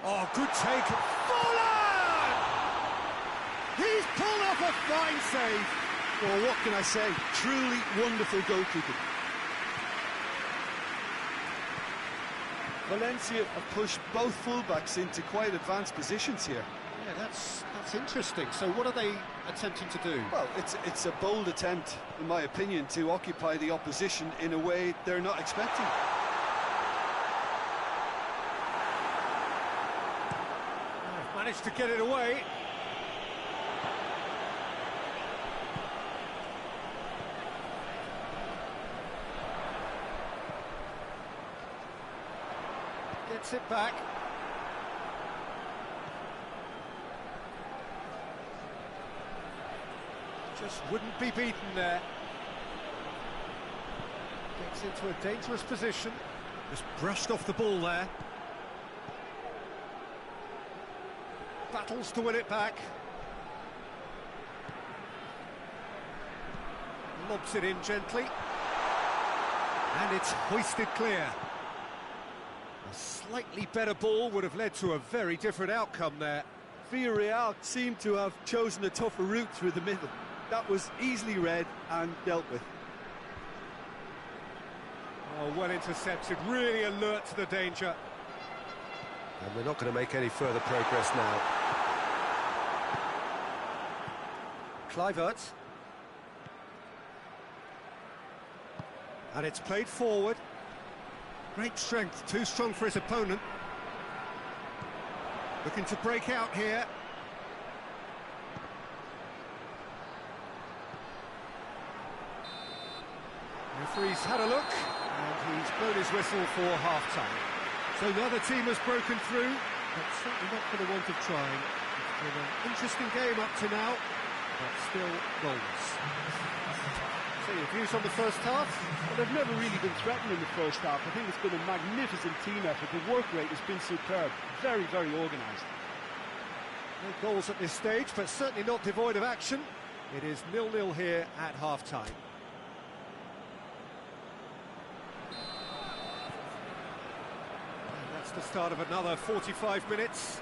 Oh, good take. Fallen! He's pulled off a fine save. Well, what can I say? Truly wonderful goalkeeping. Valencia have pushed both fullbacks into quite advanced positions here. Yeah, that's interesting. So what are they attempting to do? Well, it's a bold attempt, in my opinion, to occupy the opposition in a way they're not expecting. They've managed to get it away. Gets it back. Just wouldn't be beaten there. Gets into a dangerous position. Just brushed off the ball there. Battles to win it back. Lobs it in gently. And it's hoisted clear. A slightly better ball would have led to a very different outcome there. Villarreal seemed to have chosen a tougher route through the middle. That was easily read and dealt with. Oh, well intercepted, really alert to the danger. And we're not going to make any further progress now. Kluivert. And it's played forward. Great strength, too strong for his opponent. Looking to break out here. Referee's had a look, and he's blown his whistle for half-time. So neither team has broken through, but certainly not for the want of trying. It's been an interesting game up to now, but still goalless. So your views on the first half? Well, they've never really been threatened in the first half. I think it's been a magnificent team effort. The work rate has been superb. Very, very organised. No goals at this stage, but certainly not devoid of action. It is 0-0 here at half-time. The start of another 45 minutes.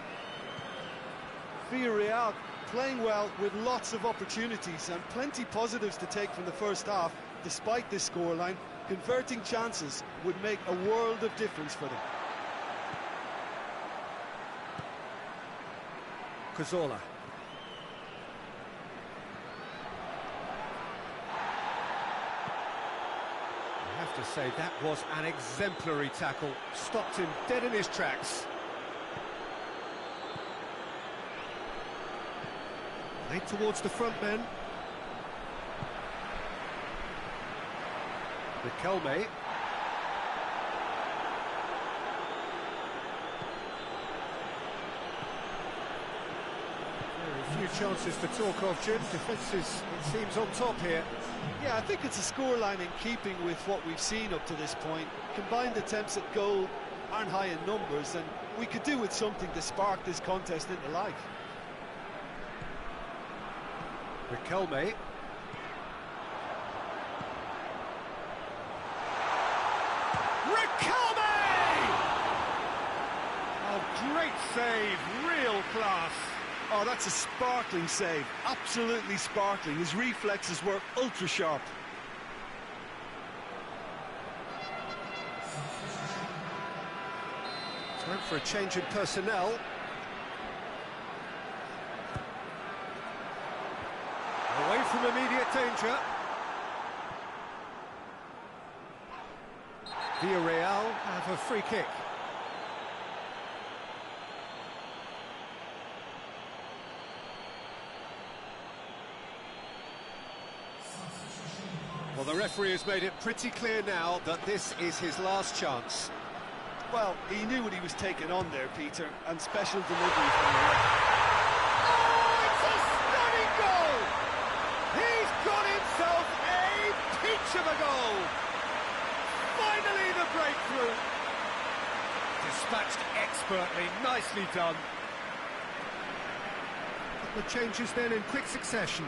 Villarreal playing well with lots of opportunities and plenty positives to take from the first half. Despite this scoreline, converting chances would make a world of difference for them. Cazorla. to say that was an exemplary tackle. Stopped him dead in his tracks. Played towards the front men. Riquelme. Very few chances to talk of, Jim. Defence is, it seems, on top here. Yeah, I think it's a scoreline in keeping with what we've seen up to this point. Combined attempts at goal aren't high in numbers, and we could do with something to spark this contest into life. Riquelme. Riquelme! Oh, great save, real class. Oh, that's a sparkling save, absolutely sparkling. His reflexes were ultra sharp. Time for a change in personnel. Away from immediate danger. Villarreal have a free kick. Well, the referee has made it pretty clear now that this is his last chance. Well, he knew what he was taking on there, Peter, and special delivery from the ref. Oh, it's a stunning goal! He's got himself a peach of a goal! Finally the breakthrough! Dispatched expertly, nicely done. Couple of changes then in quick succession.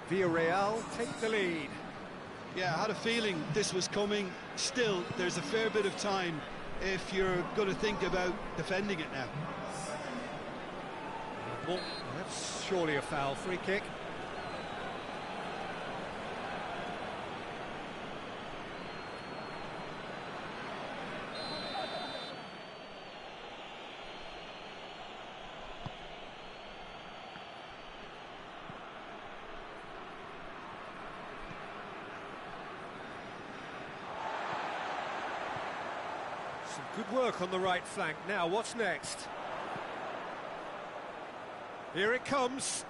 Villarreal take the lead. Yeah, I had a feeling this was coming. Still, there's a fair bit of time if you're going to think about defending it now. Well, that's surely a foul. Free kick. Some good work on the right flank. Now, what's next? Here it comes.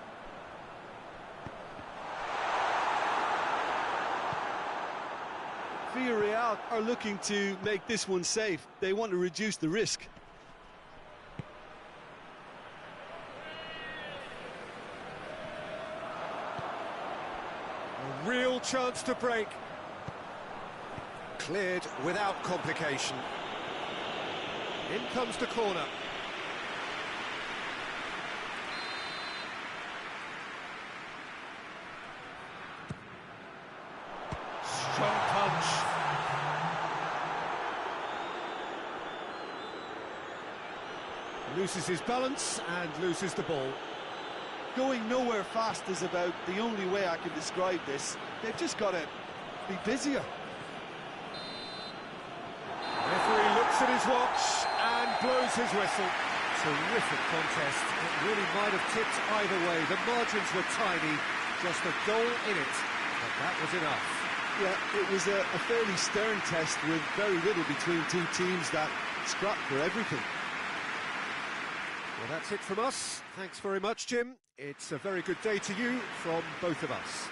Villarreal are looking to make this one safe. They want to reduce the risk. A real chance to break. Cleared without complication. In comes the corner. Strong punch. Loses his balance and loses the ball. Going nowhere fast is about the only way I can describe this. They've just got to be busier. Referee looks at his watch and blows his whistle. Terrific contest. It really might have tipped either way. The margins were tiny, just a goal in it, but that was enough. Yeah, it was a fairly stern test with very little between two teams that scrapped for everything. Well, that's it from us. Thanks very much, Jim. It's a very good day to you from both of us.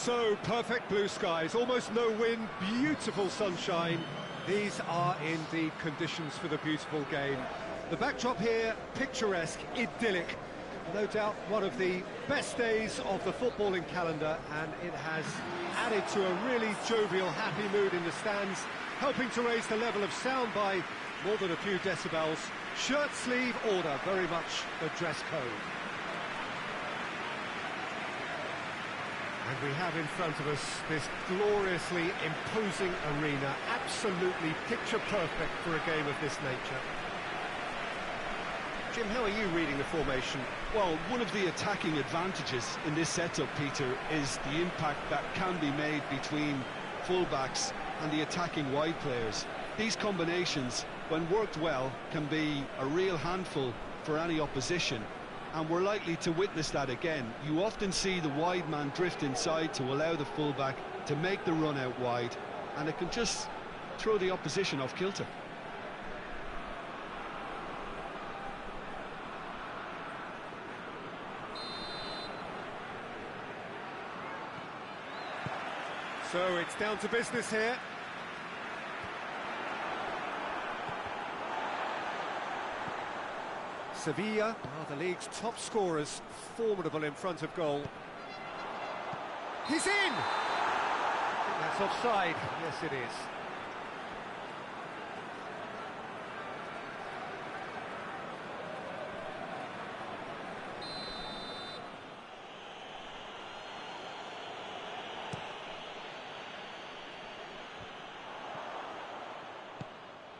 So, perfect blue skies, almost no wind, beautiful sunshine. These are indeed conditions for the beautiful game. The backdrop here, picturesque, idyllic. No doubt one of the best days of the footballing calendar, and it has added to a really jovial, happy mood in the stands, helping to raise the level of sound by more than a few decibels. Shirt sleeve order, very much the dress code. And we have in front of us this gloriously imposing arena, absolutely picture perfect for a game of this nature. Jim, how are you reading the formation? Well, one of the attacking advantages in this setup, Peter, is the impact that can be made between fullbacks and the attacking wide players. These combinations, when worked well, can be a real handful for any opposition, and we're likely to witness that again. You often see the wide man drift inside to allow the fullback to make the run out wide, and it can just throw the opposition off kilter. So it's down to business here. Sevilla are the league's top scorers, formidable in front of goal. He's in! I think that's offside. Yes, it is.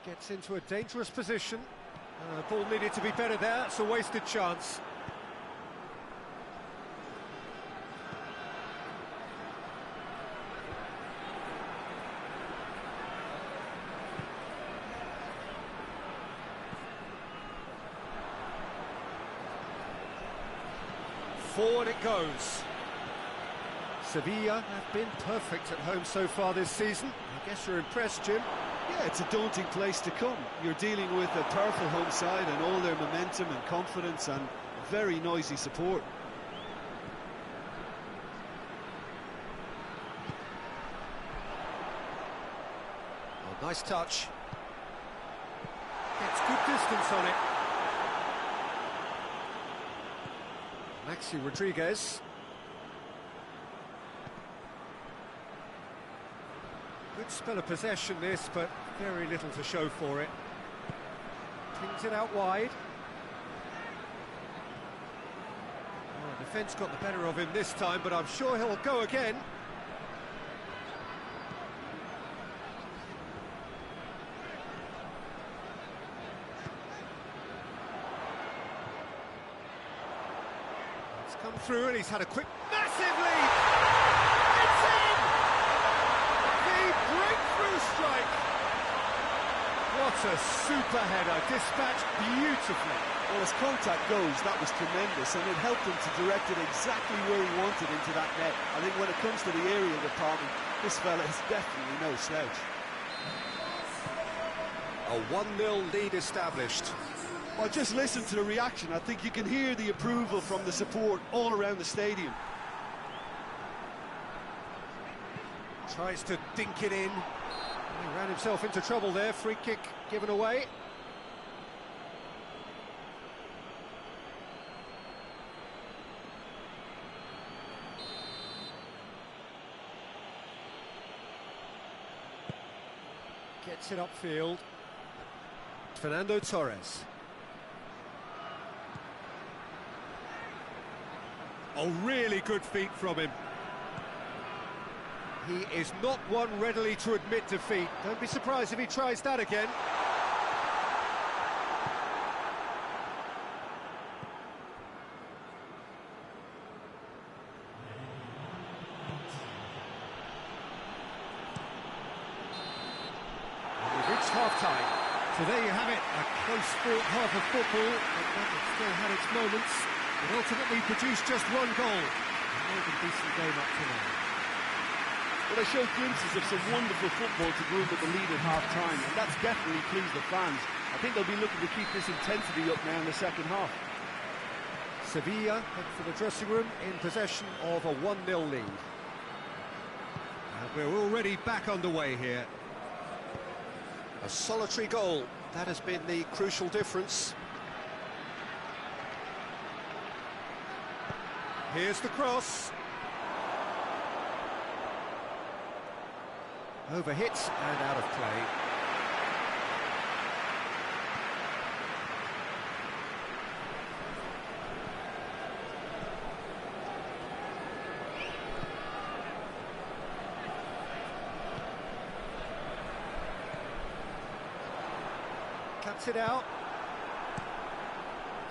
Gets into a dangerous position. Ball needed to be better there. It's a wasted chance. Forward it goes. Sevilla have been perfect at home so far this season. I guess you're impressed, Jim. Yeah, it's a daunting place to come. You're dealing with a powerful home side and all their momentum and confidence and very noisy support. Oh, nice touch. Gets good distance on it. Maxi Rodriguez. Good spell of possession this, but very little to show for it. Pings it out wide. Oh, defence got the better of him this time, but I'm sure he'll go again. It's come through and he's had a quick, massive lead! It's in! Breakthrough strike! What a super header, dispatched beautifully. Well, as contact goes, that was tremendous, and it helped him to direct it exactly where he wanted into that net. I think when it comes to the aerial department, this fella is definitely no slouch. A 1-0 lead established. Well, just listen to the reaction. I think you can hear the approval from the support all around the stadium. Tries to dink it in. He ran himself into trouble there. Free kick given away. Gets it upfield. Fernando Torres. Oh, really good feet from him. He is not one readily to admit defeat. Don't be surprised if he tries that again. We've reached half-time. So there you have it, a close-fought half of football, but that has still had its moments. It ultimately produced just one goal. A more than decent game up to now. Well, they showed glimpses of some wonderful football to go with the lead at half-time, and that's definitely pleased the fans. I think they'll be looking to keep this intensity up now in the second half. Sevilla head for the dressing room in possession of a 1-0 lead. And we're already back underway here. A solitary goal, that has been the crucial difference. Here's the cross. Overhit and out of play. Cuts it out.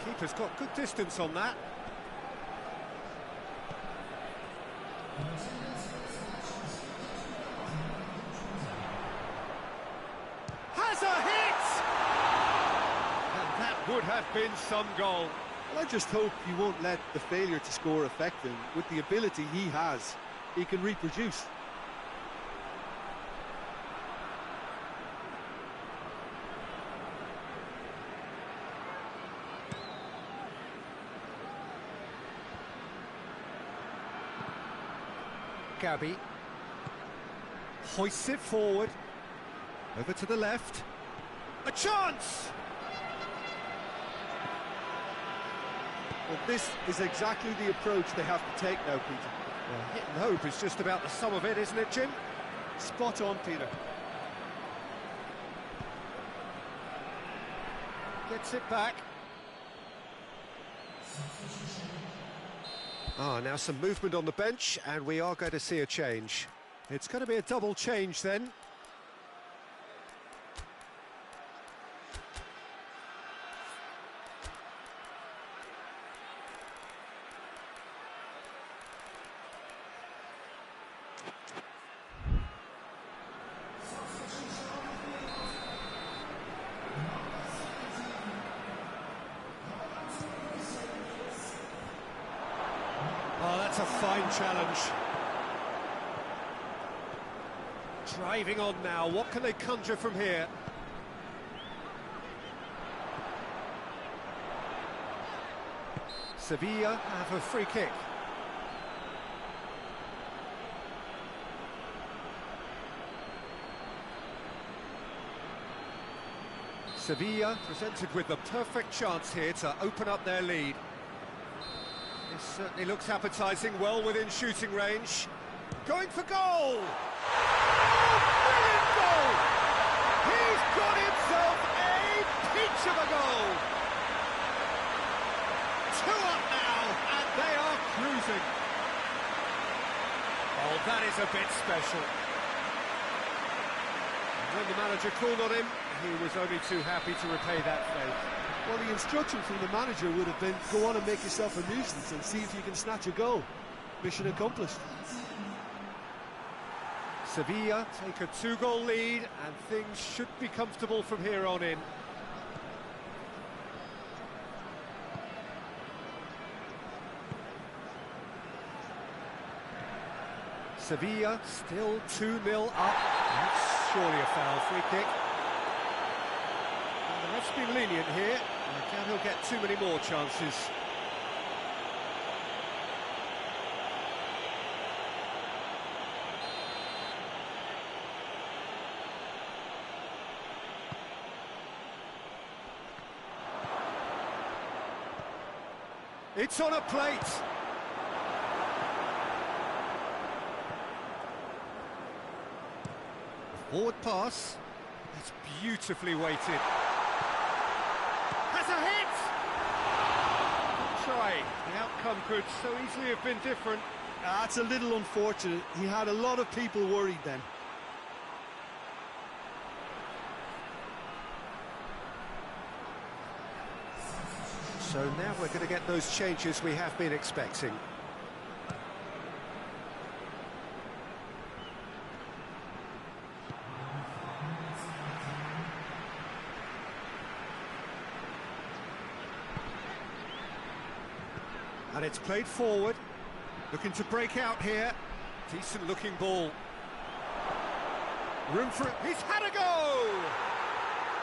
Keeper's got good distance on that. Has a hit! And that would have been some goal. Well, I just hope he won't let the failure to score affect him. With the ability he has, he can reproduce. Gabby hoists it forward, over to the left, a chance! Well, this is exactly the approach they have to take now, Peter. Well, hit and hope is just about the sum of it, isn't it, Jim? Spot on, Peter. Gets it back. Now some movement on the bench, and we are going to see a change. It's going to be a double change then. Oh, that's a fine challenge. Driving on now, what can they conjure from here? Sevilla have a free kick. Sevilla presented with the perfect chance here to open up their lead. This certainly looks appetising, well within shooting range. Going for goal! Oh, brilliant goal! He's got himself a peach of a goal! 2 up now, and they are cruising. Oh, that is a bit special. And when the manager called on him, he was only too happy to repay that favour. Well, the instruction from the manager would have been, go on and make yourself a nuisance and see if you can snatch a goal. Mission accomplished. Sevilla take a 2-goal lead, and things should be comfortable from here on in. Sevilla still 2-0 up. That's surely a foul. Free kick. And the ref's been lenient here. I doubt he'll get too many more chances. It's on a plate. Forward pass. That's beautifully weighted. Has a hit! Good try. The outcome could so easily have been different. That's a little unfortunate. He had a lot of people worried then. So now we're going to get those changes we have been expecting. And it's played forward, looking to break out here. Decent looking ball. Room for it. He's had a go!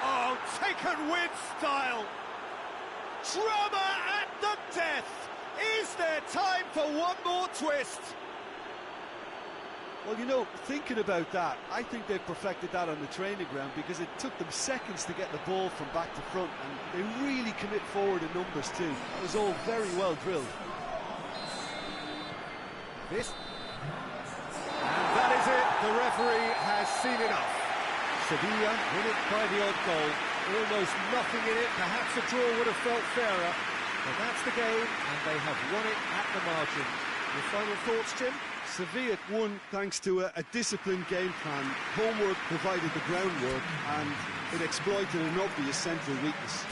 Oh, taken with style. Drama at the death. Is there time for one more twist? Well, you know, thinking about that, I think they've perfected that on the training ground because it took them seconds to get the ball from back to front, and they really commit forward in numbers too. That was all very well drilled. This. And that is it. The referee has seen enough. Sevilla win it by the odd goal. Almost nothing in it. Perhaps a draw would have felt fairer. But that's the game, and they have won it at the margin. Your final thoughts, Jim? Sevilla won thanks to a disciplined game plan. Homework provided the groundwork, and it exploited an obvious central weakness.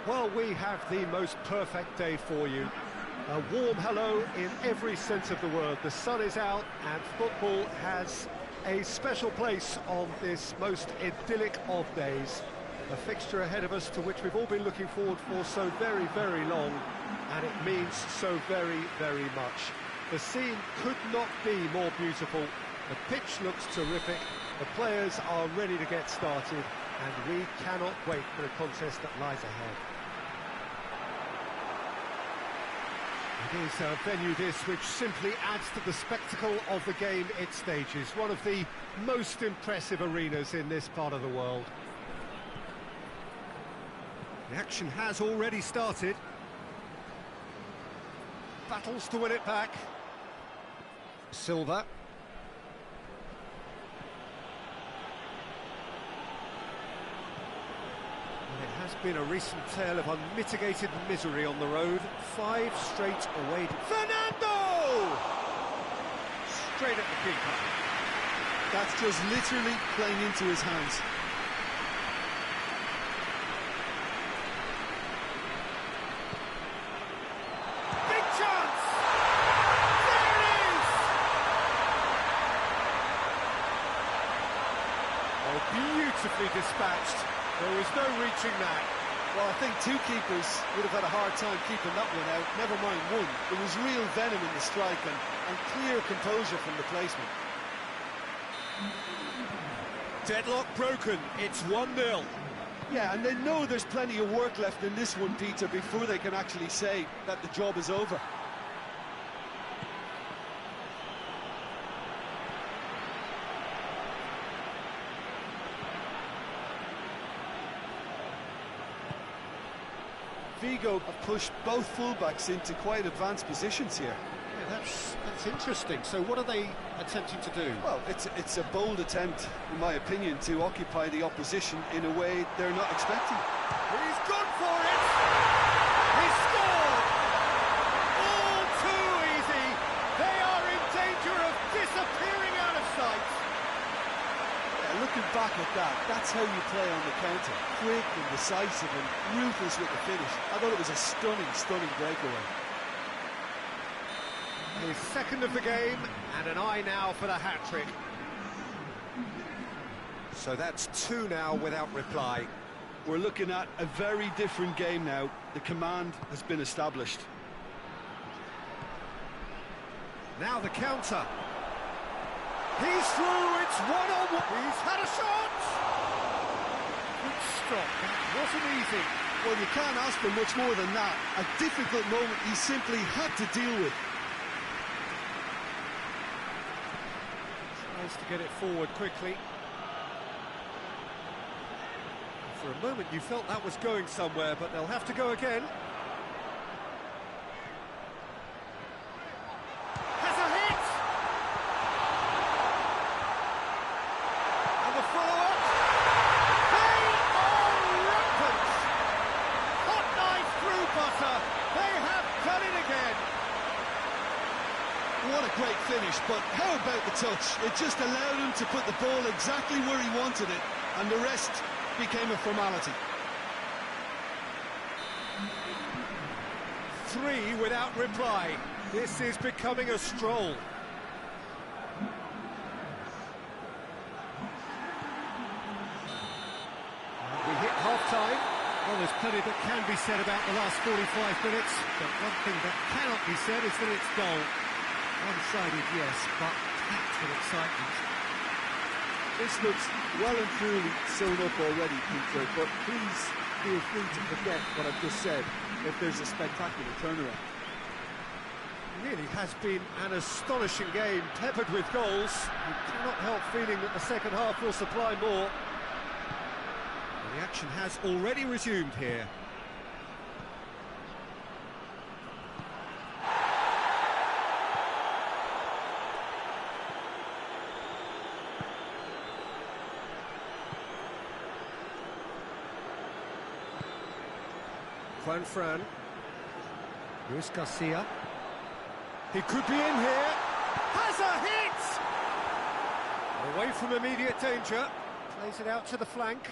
Well, we have the most perfect day for you. A warm hello in every sense of the word. The sun is out and football has a special place on this most idyllic of days. A fixture ahead of us to which we've all been looking forward for so very, very long, and it means so very, very much. The scene could not be more beautiful. The pitch looks terrific. The players are ready to get started, and we cannot wait for the contest that lies ahead. It is a venue this which simply adds to the spectacle of the game it stages. One of the most impressive arenas in this part of the world. The action has already started. Battles to win it back. Silva. It has been a recent tale of unmitigated misery on the road. 5 straight away. Fernando! Straight at the keeper. That's just literally playing into his hands. Big chance! There it is! Oh, beautifully dispatched. There was no reaching that. Well, I think 2 keepers would have had a hard time keeping that one out, never mind 1. There was real venom in the strike and clear composure from the placement. Deadlock broken, it's 1-0. Yeah, and they know there's plenty of work left in this one, Peter, before they can actually say that the job is over. Vigo have pushed both fullbacks into quite advanced positions here. Yeah, that's interesting. So what are they attempting to do? Well, it's a bold attempt, in my opinion, to occupy the opposition in a way they're not expecting. He's gone for it! He scored! All too easy! They are in danger of disappearing out of sight! Yeah, looking back at that, that's how you play on the counter. Quick and decisive and ruthless with the finish. I thought it was a stunning, stunning breakaway. His second of the game, and an eye now for the hat-trick. So that's 2 now without reply. We're looking at a very different game now. The command has been established. Now the counter. He's through, it's 1-on-1. He's had a shot! Good stop, that wasn't easy. Well, you can't ask for much more than that. A difficult moment he simply had to deal with. Tries to get it forward quickly. For a moment you felt that was going somewhere, but they'll have to go again. Has a hit! And the follow-up. They are rampant! Hot knife through butter. They have done it again. What a great finish, but how about the touch? It just allowed him to put the ball exactly where he wanted it, and the rest became a formality. 3 without reply. This is becoming a stroll. We hit half-time. Well, there's plenty that can be said about the last 45 minutes, but one thing that cannot be said is that it's dull. One-sided, yes, but packed with excitement. This looks well and truly sewn up already, Peter, but please feel free to forget what I've just said if there's a spectacular turnaround. It really has been an astonishing game, peppered with goals. You cannot help feeling that the second half will supply more. And the action has already resumed here. Juan Fran, Luis Garcia, he could be in here, has a hit! Away from immediate danger, plays it out to the flank.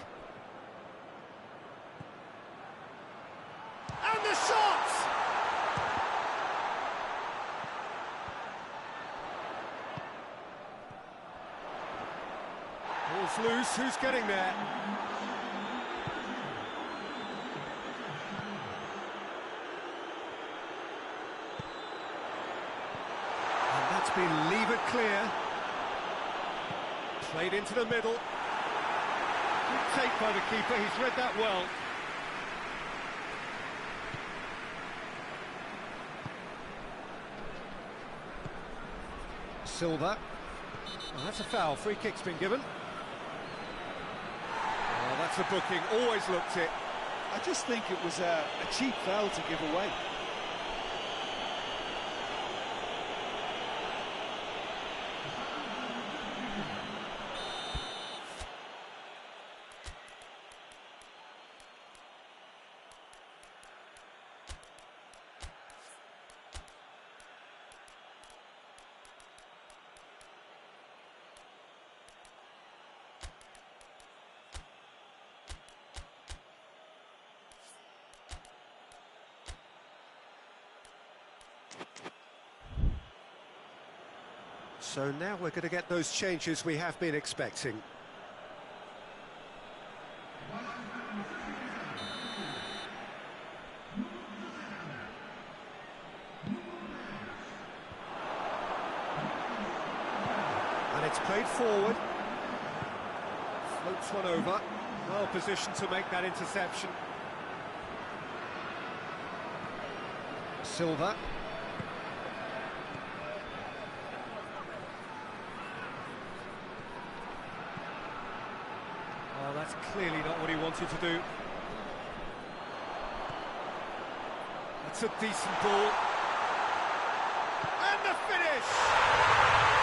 And the shot! Ball's loose, who's getting there? Been levered clear, played into the middle, good take by the keeper, he's read that well. Silva, well, that's a foul, free kick's been given. Oh, that's a booking, always looked it. I just think it was a cheap foul to give away. So now we're going to get those changes we have been expecting. And it's played forward. Floats one over. Well positioned to make that interception. Silva. Oh, that's clearly not what he wanted to do. That's a decent ball. And the finish!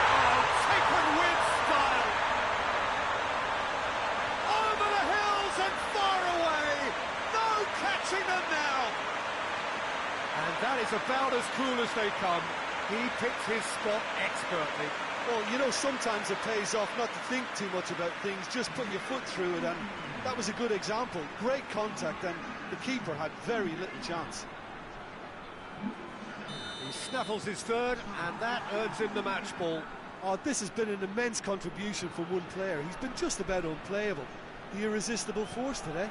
Oh, taken with style! Over the hills and far away! No catching them now! And that is about as cool as they come. He picked his spot expertly. Well, you know, sometimes it pays off not to think too much about things, just put your foot through it, and that was a good example. Great contact, and the keeper had very little chance. He snaffles his third, and that earns him the match ball. Oh, this has been an immense contribution from one player. He's been just about unplayable. The irresistible force today.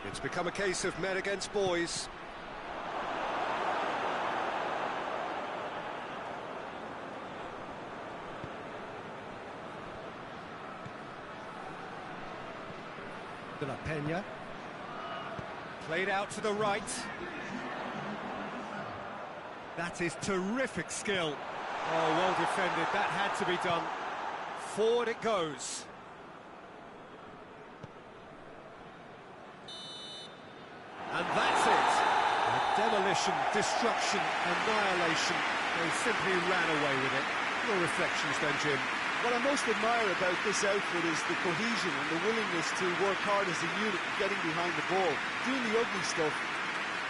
It's become a case of men against boys. De La Peña. Played out to the right. That is terrific skill. Oh, well defended. That had to be done. Forward it goes. And that's it. Demolition, destruction, annihilation. They simply ran away with it. Your reflections then, Jim? What I most admire about this outfit is the cohesion and the willingness to work hard as a unit, getting behind the ball, doing the ugly stuff.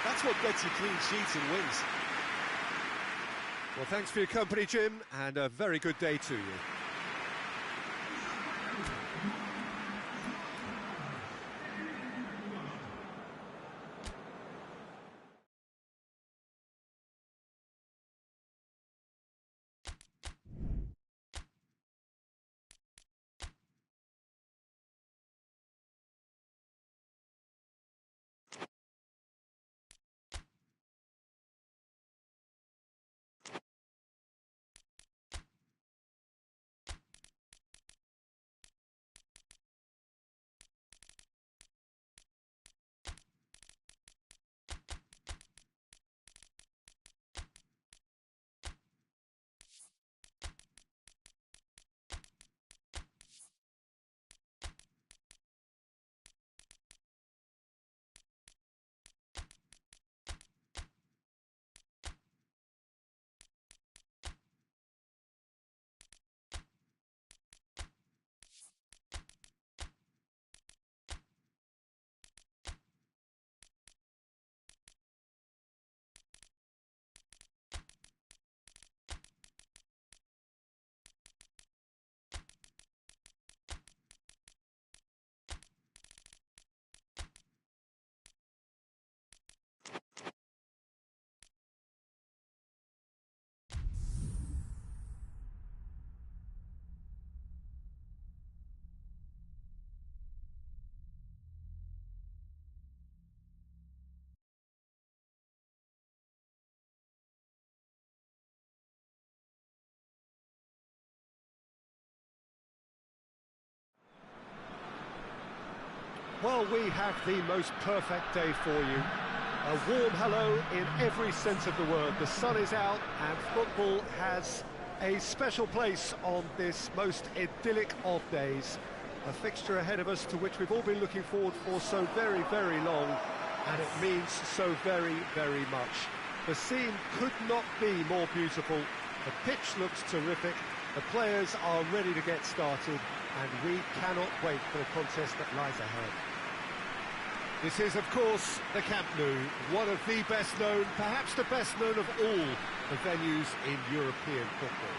That's what gets you clean sheets and wins. Well, thanks for your company, Jim, and a very good day to you. Well, we have the most perfect day for you. A warm hello in every sense of the word. The sun is out and football has a special place on this most idyllic of days. A fixture ahead of us to which we've all been looking forward for so very, very long, and it means so very, very much. The scene could not be more beautiful. The pitch looks terrific. The players are ready to get started, and we cannot wait for the contest that lies ahead. This is, of course, the Camp Nou, one of the best known, perhaps the best known of all the venues in European football.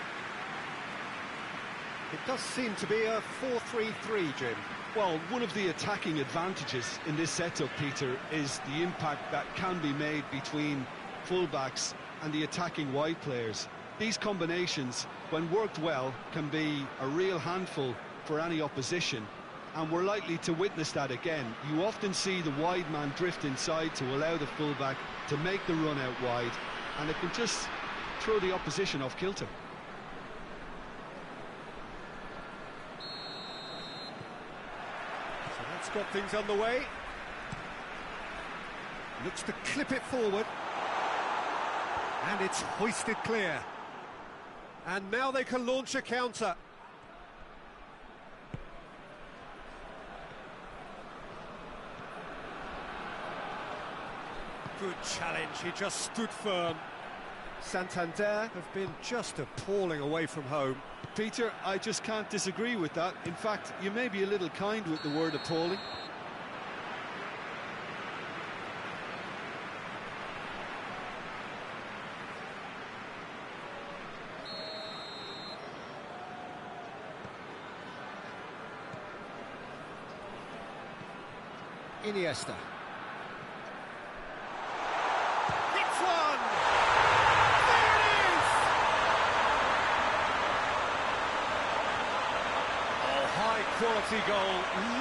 It does seem to be a 4-3-3, Jim. Well, one of the attacking advantages in this setup, Peter, is the impact that can be made between fullbacks and the attacking wide players. These combinations, when worked well, can be a real handful for any opposition, and we're likely to witness that again. You often see the wide man drift inside to allow the fullback to make the run out wide, and it can just throw the opposition off kilter. So that's got things underway. Looks to clip it forward. And it's hoisted clear. And now they can launch a counter. Good challenge, he just stood firm. Santander have been just appalling away from home. Peter, I just can't disagree with that. In fact, you may be a little kind with the word appalling. Iniesta. It's one! There it is! Oh, high quality goal,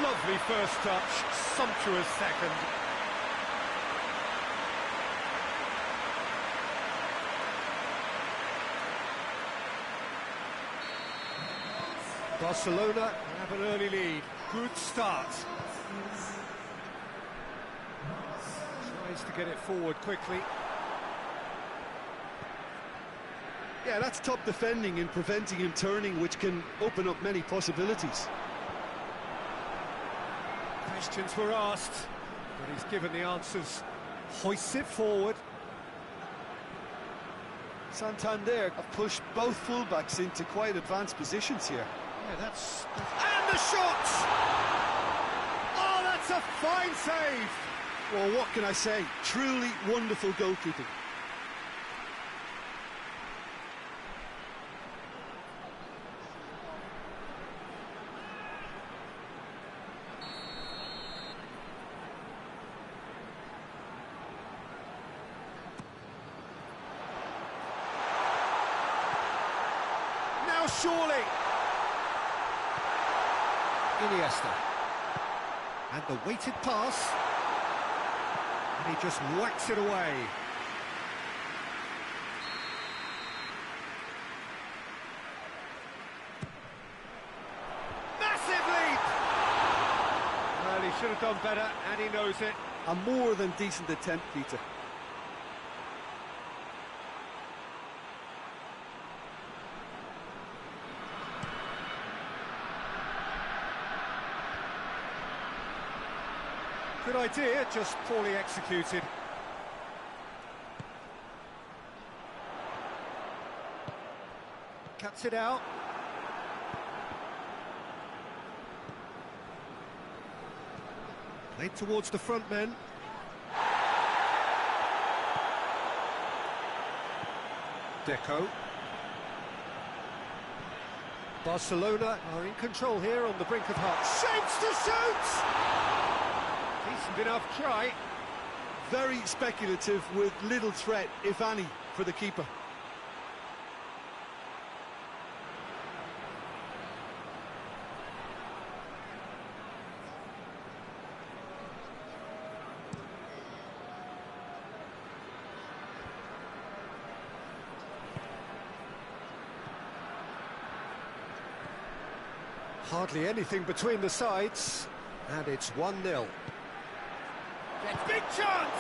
lovely first touch, sumptuous second. Barcelona have an early lead, good start. Tries to get it forward quickly. Yeah, that's top defending and preventing him turning, which can open up many possibilities. Questions were asked, but he's given the answers. Hoists it forward. Santander have pushed both fullbacks into quite advanced positions here. Yeah, that's... And the shot! Oh, that's a fine save! Well, what can I say? Truly wonderful goalkeeping. Now surely! Iniesta. And the weighted pass. And he just whacks it away. Massive leap! Well, he should have done better, and he knows it. A more than decent attempt, Peter. Good idea, just poorly executed. Cuts it out. Played towards the front men. Deco. Barcelona are in control here on the brink of half. Shapes to shoot! Decent enough try. Very speculative with little threat, if any, for the keeper. Hardly anything between the sides, and it's 1-0. Big chance!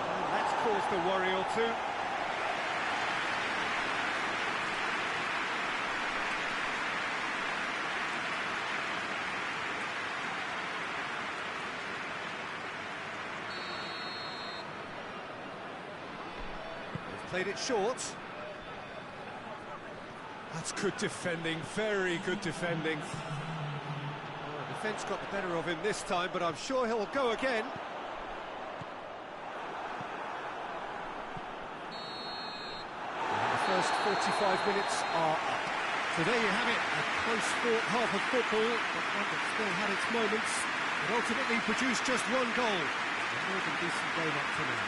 And that's caused a worry or two. They've played it short. That's good defending, very good defending. Defence got the better of him this time, but I'm sure he'll go again. And the first 45 minutes are up. So there you have it, a close-fought half of football, but one that still had its moments, and ultimately produced just one goal. A more than decent game up to now.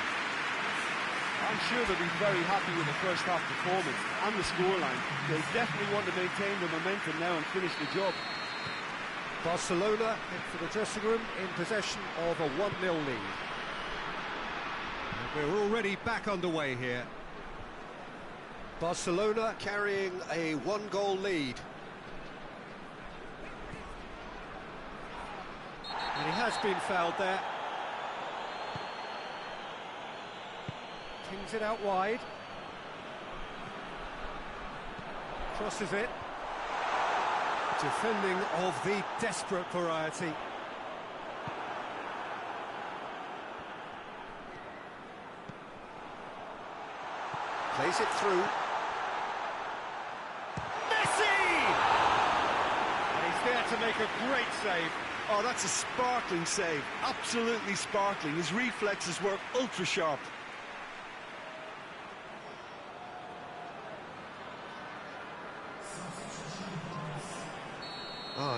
I'm sure they'll be very happy with the first half performance and the scoreline. They definitely want to maintain the momentum now and finish the job. Barcelona head for the dressing room in possession of a 1-0 lead. And we're already back underway here. Barcelona carrying a 1-goal lead. And he has been fouled there. Kings it out wide. Crosses it. Defending of the desperate variety. Plays it through. Messi! And he's there to make a great save. Oh, that's a sparkling save. Absolutely sparkling. His reflexes were ultra sharp.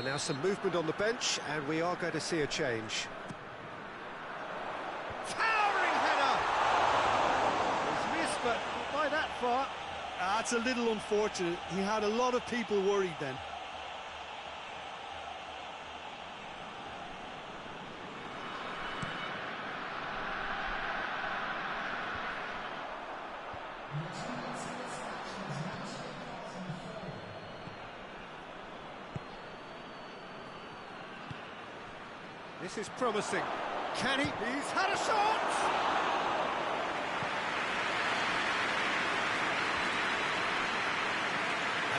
Now some movement on the bench, and we are going to see a change. Towering header! He's missed, but not by that far. That's a little unfortunate. He had a lot of people worried then. This is promising. Can he? He's had a shot!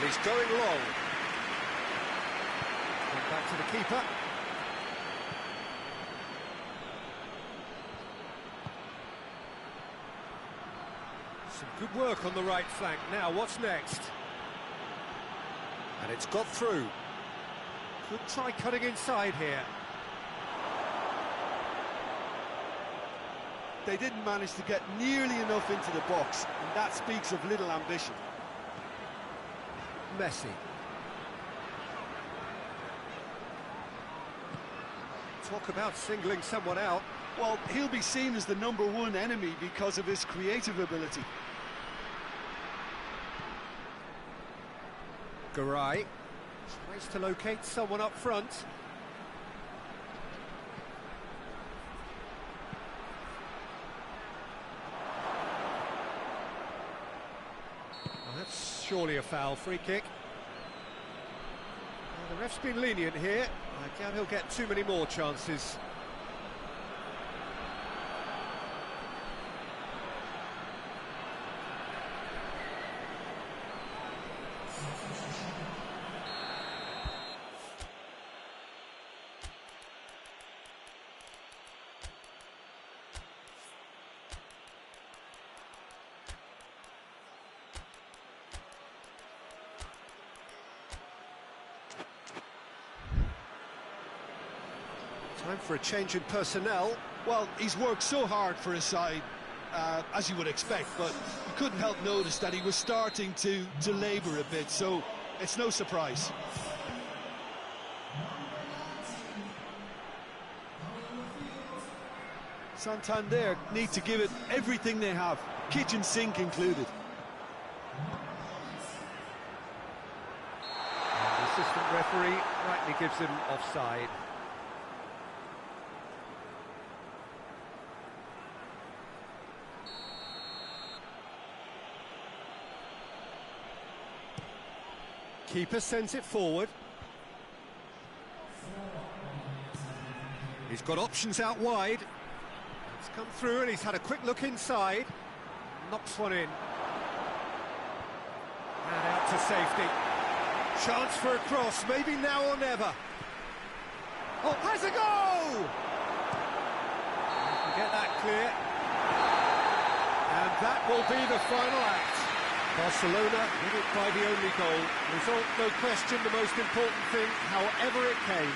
And he's going long. And back to the keeper. Some good work on the right flank. Now, what's next? And it's got through. Could try cutting inside here. They didn't manage to get nearly enough into the box, and that speaks of little ambition. Messi. Talk about singling someone out. Well, he'll be seen as the #1 enemy because of his creative ability. Garay tries to locate someone up front. Well, that's surely a foul. Free kick. Well, the ref's been lenient here. I doubt he'll get too many more chances. Time for a change in personnel. Well, he's worked so hard for his side, as you would expect, but you couldn't help notice that he was starting to labour a bit, so it's no surprise. Santander need to give it everything they have, kitchen sink included. And the assistant referee rightly gives him offside. Keeper sends it forward. He's got options out wide. It's come through and he's had a quick look inside. Knocks one in. And out to safety. Chance for a cross, maybe now or never. Oh, has a goal! Get that clear. And that will be the final act. Barcelona did it by the only goal. Result, no question, the most important thing, however it came.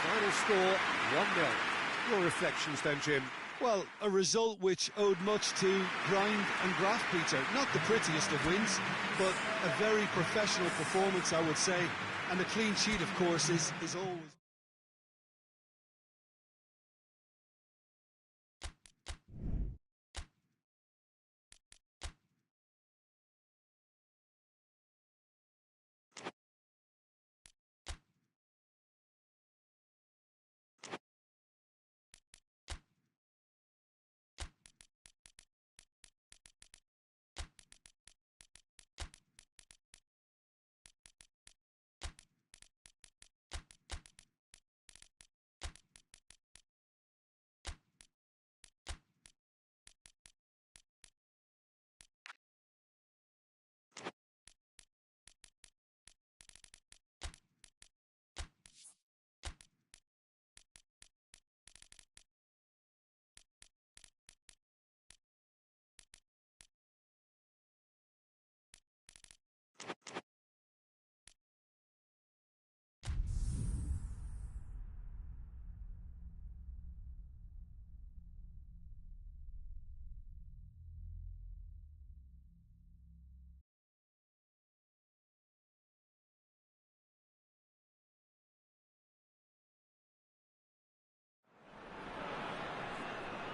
Final score, 1-0. Your reflections then, Jim? Well, a result which owed much to grind and graft, Peter. Not the prettiest of wins, but a very professional performance, I would say. And a clean sheet, of course, is always...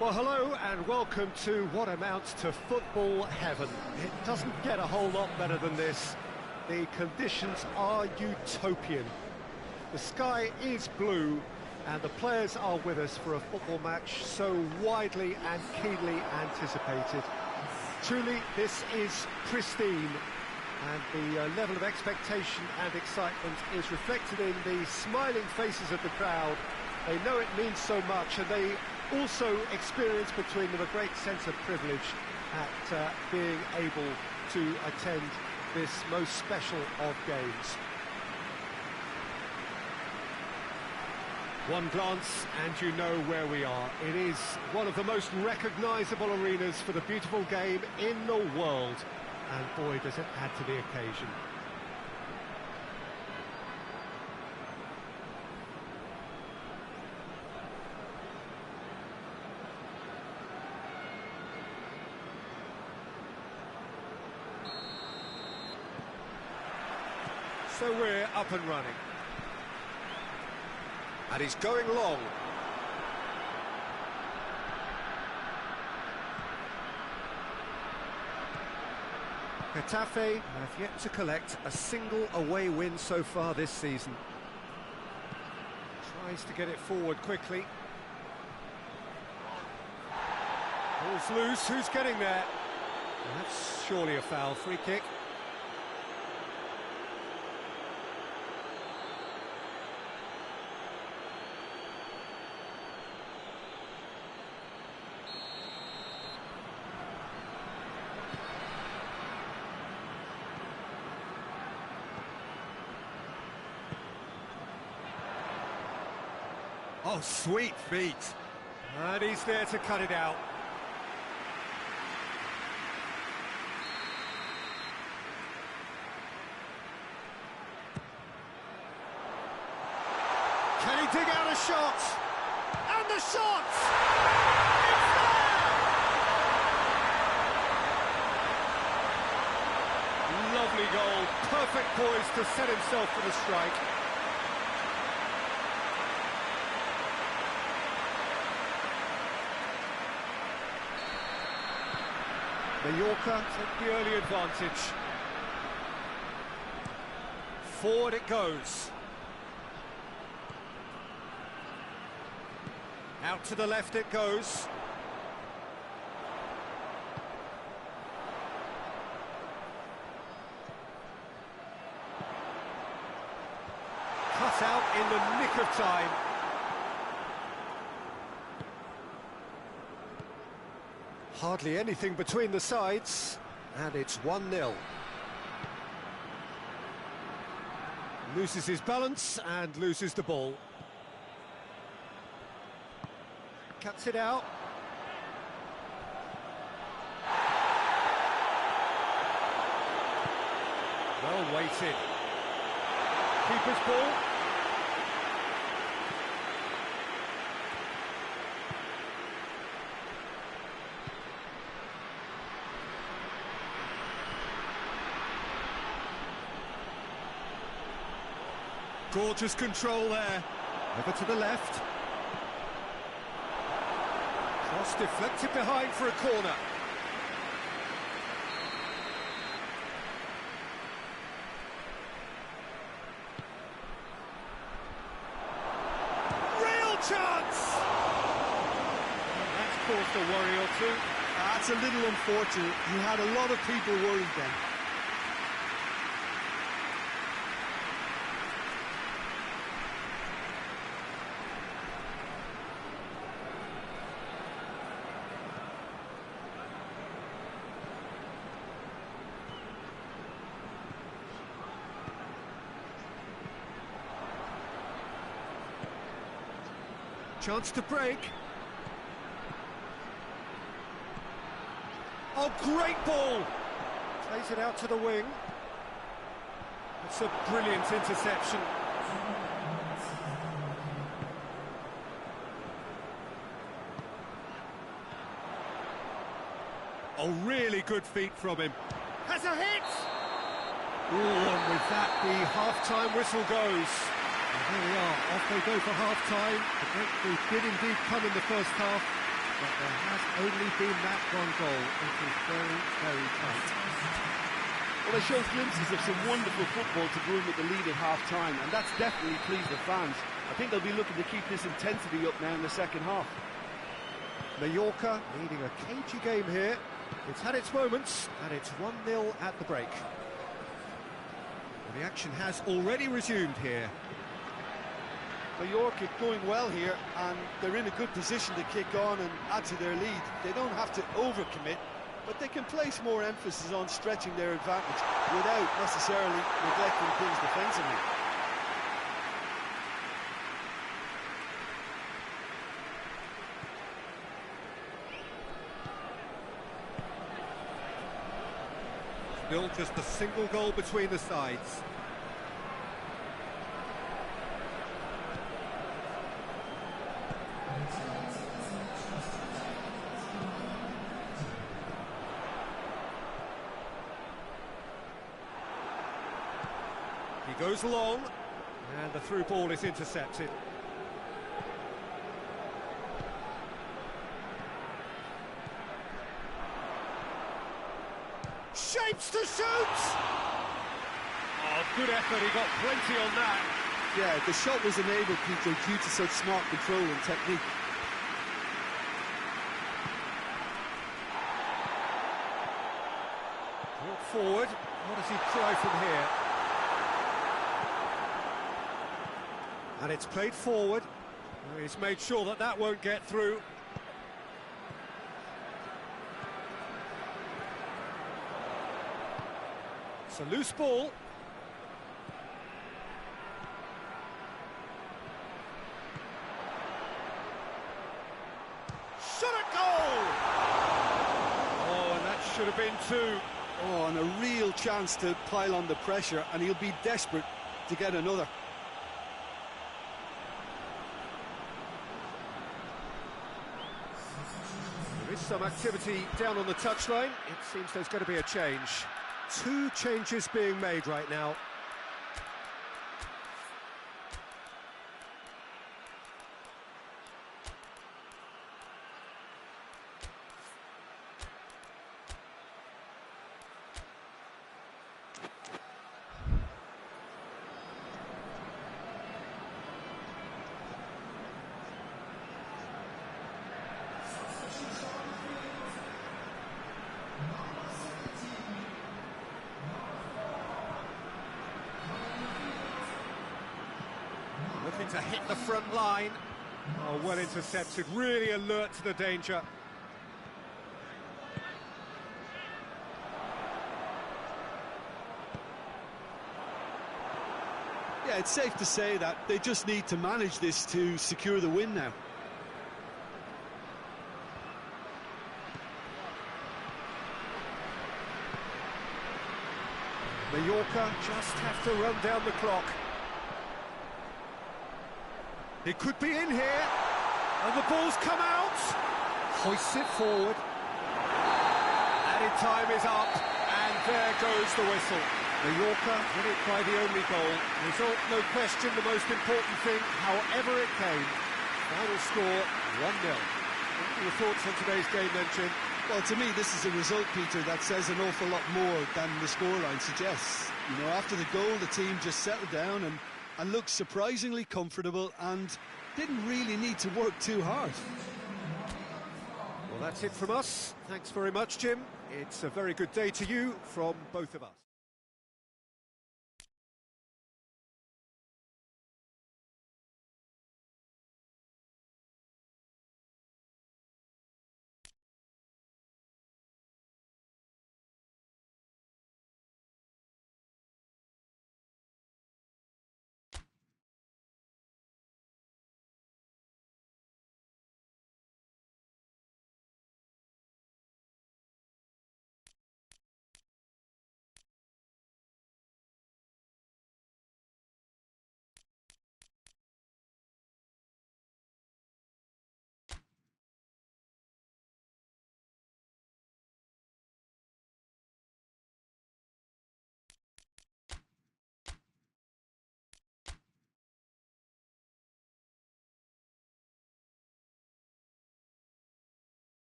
Well, hello and welcome to what amounts to football heaven. It doesn't get a whole lot better than this. The conditions are utopian. The sky is blue and the players are with us for a football match so widely and keenly anticipated. Truly, this is pristine, and the level of expectation and excitement is reflected in the smiling faces of the crowd. They know it means so much, and they also experience between them a great sense of privilege at being able to attend this most special of games. One glance and you know where we are. It is one of the most recognisable arenas for the beautiful game in the world. And boy, does it add to the occasion. So we're up and running. And he's going long. Getafe have yet to collect a single away win so far this season. Tries to get it forward quickly. Ball's loose, who's getting there? Well, that's surely a foul, free kick. Oh, sweet feet. And he's there to cut it out. Can he dig out a shot? And the shot! It's there! Lovely goal. Perfect poise to set himself for the strike. Mallorca took the early advantage. Forward it goes. Out to the left it goes. Cut out in the nick of time. Hardly anything between the sides, and it's 1-0. Loses his balance and loses the ball. Cuts it out. Well weighted. Keeper's ball. Gorgeous control there. Over to the left. Cross deflected behind for a corner. Real chance! That's caused a worry or two. That's a little unfortunate. He had a lot of people worried then. Chance to break. Oh, great ball! Plays it out to the wing. It's a brilliant interception. Oh, really good feet from him. Has a hit! Oh, and with that, the half-time whistle goes. And here we are, off they go for half-time. The breakthrough did indeed come in the first half, but there has only been that one goal. It is very, very tight. Well, they showed glimpses of some wonderful football to go in with the lead at half-time, and that's definitely pleased the fans. I think they'll be looking to keep this intensity up now in the second half. Mallorca leading a cagey game here. It's had its moments, and it's 1-0 at the break. Well, the action has already resumed here. Mallorca going well here, and they're in a good position to kick on and add to their lead. They don't have to overcommit, but they can place more emphasis on stretching their advantage without necessarily neglecting things defensively. Still just a single goal between the sides. He goes long, and the through ball is intercepted. Shapes to shoot! Oh, good effort, he got plenty on that. Yeah, the shot was enabled, Peter, due to such smart control and technique. Brought forward, what does he try from here? And it's played forward. He's made sure that that won't get through. It's a loose ball. Shot at goal! Oh, and that should have been two. Oh, and a real chance to pile on the pressure, and he'll be desperate to get another. There is some activity down on the touchline. It seems there's going to be a change. Two changes being made right now. Looking to hit the front line. Oh, well intercepted, really alert to the danger. Yeah, it's safe to say that they just need to manage this to secure the win now. Mallorca just have to run down the clock. It could be in here, and the ball's come out. Hoists it forward. Added time is up, and there goes the whistle. Mallorca win it by the only goal. Result, no question, the most important thing, however it came. Final score, 1-0. What are your thoughts on today's game then, Jim? Well, to me, this is a result, Peter, that says an awful lot more than the scoreline suggests. You know, after the goal, the team just settled down and looked surprisingly comfortable and didn't really need to work too hard. Well, that's it from us. Thanks very much, Jim. It's a very good day to you from both of us.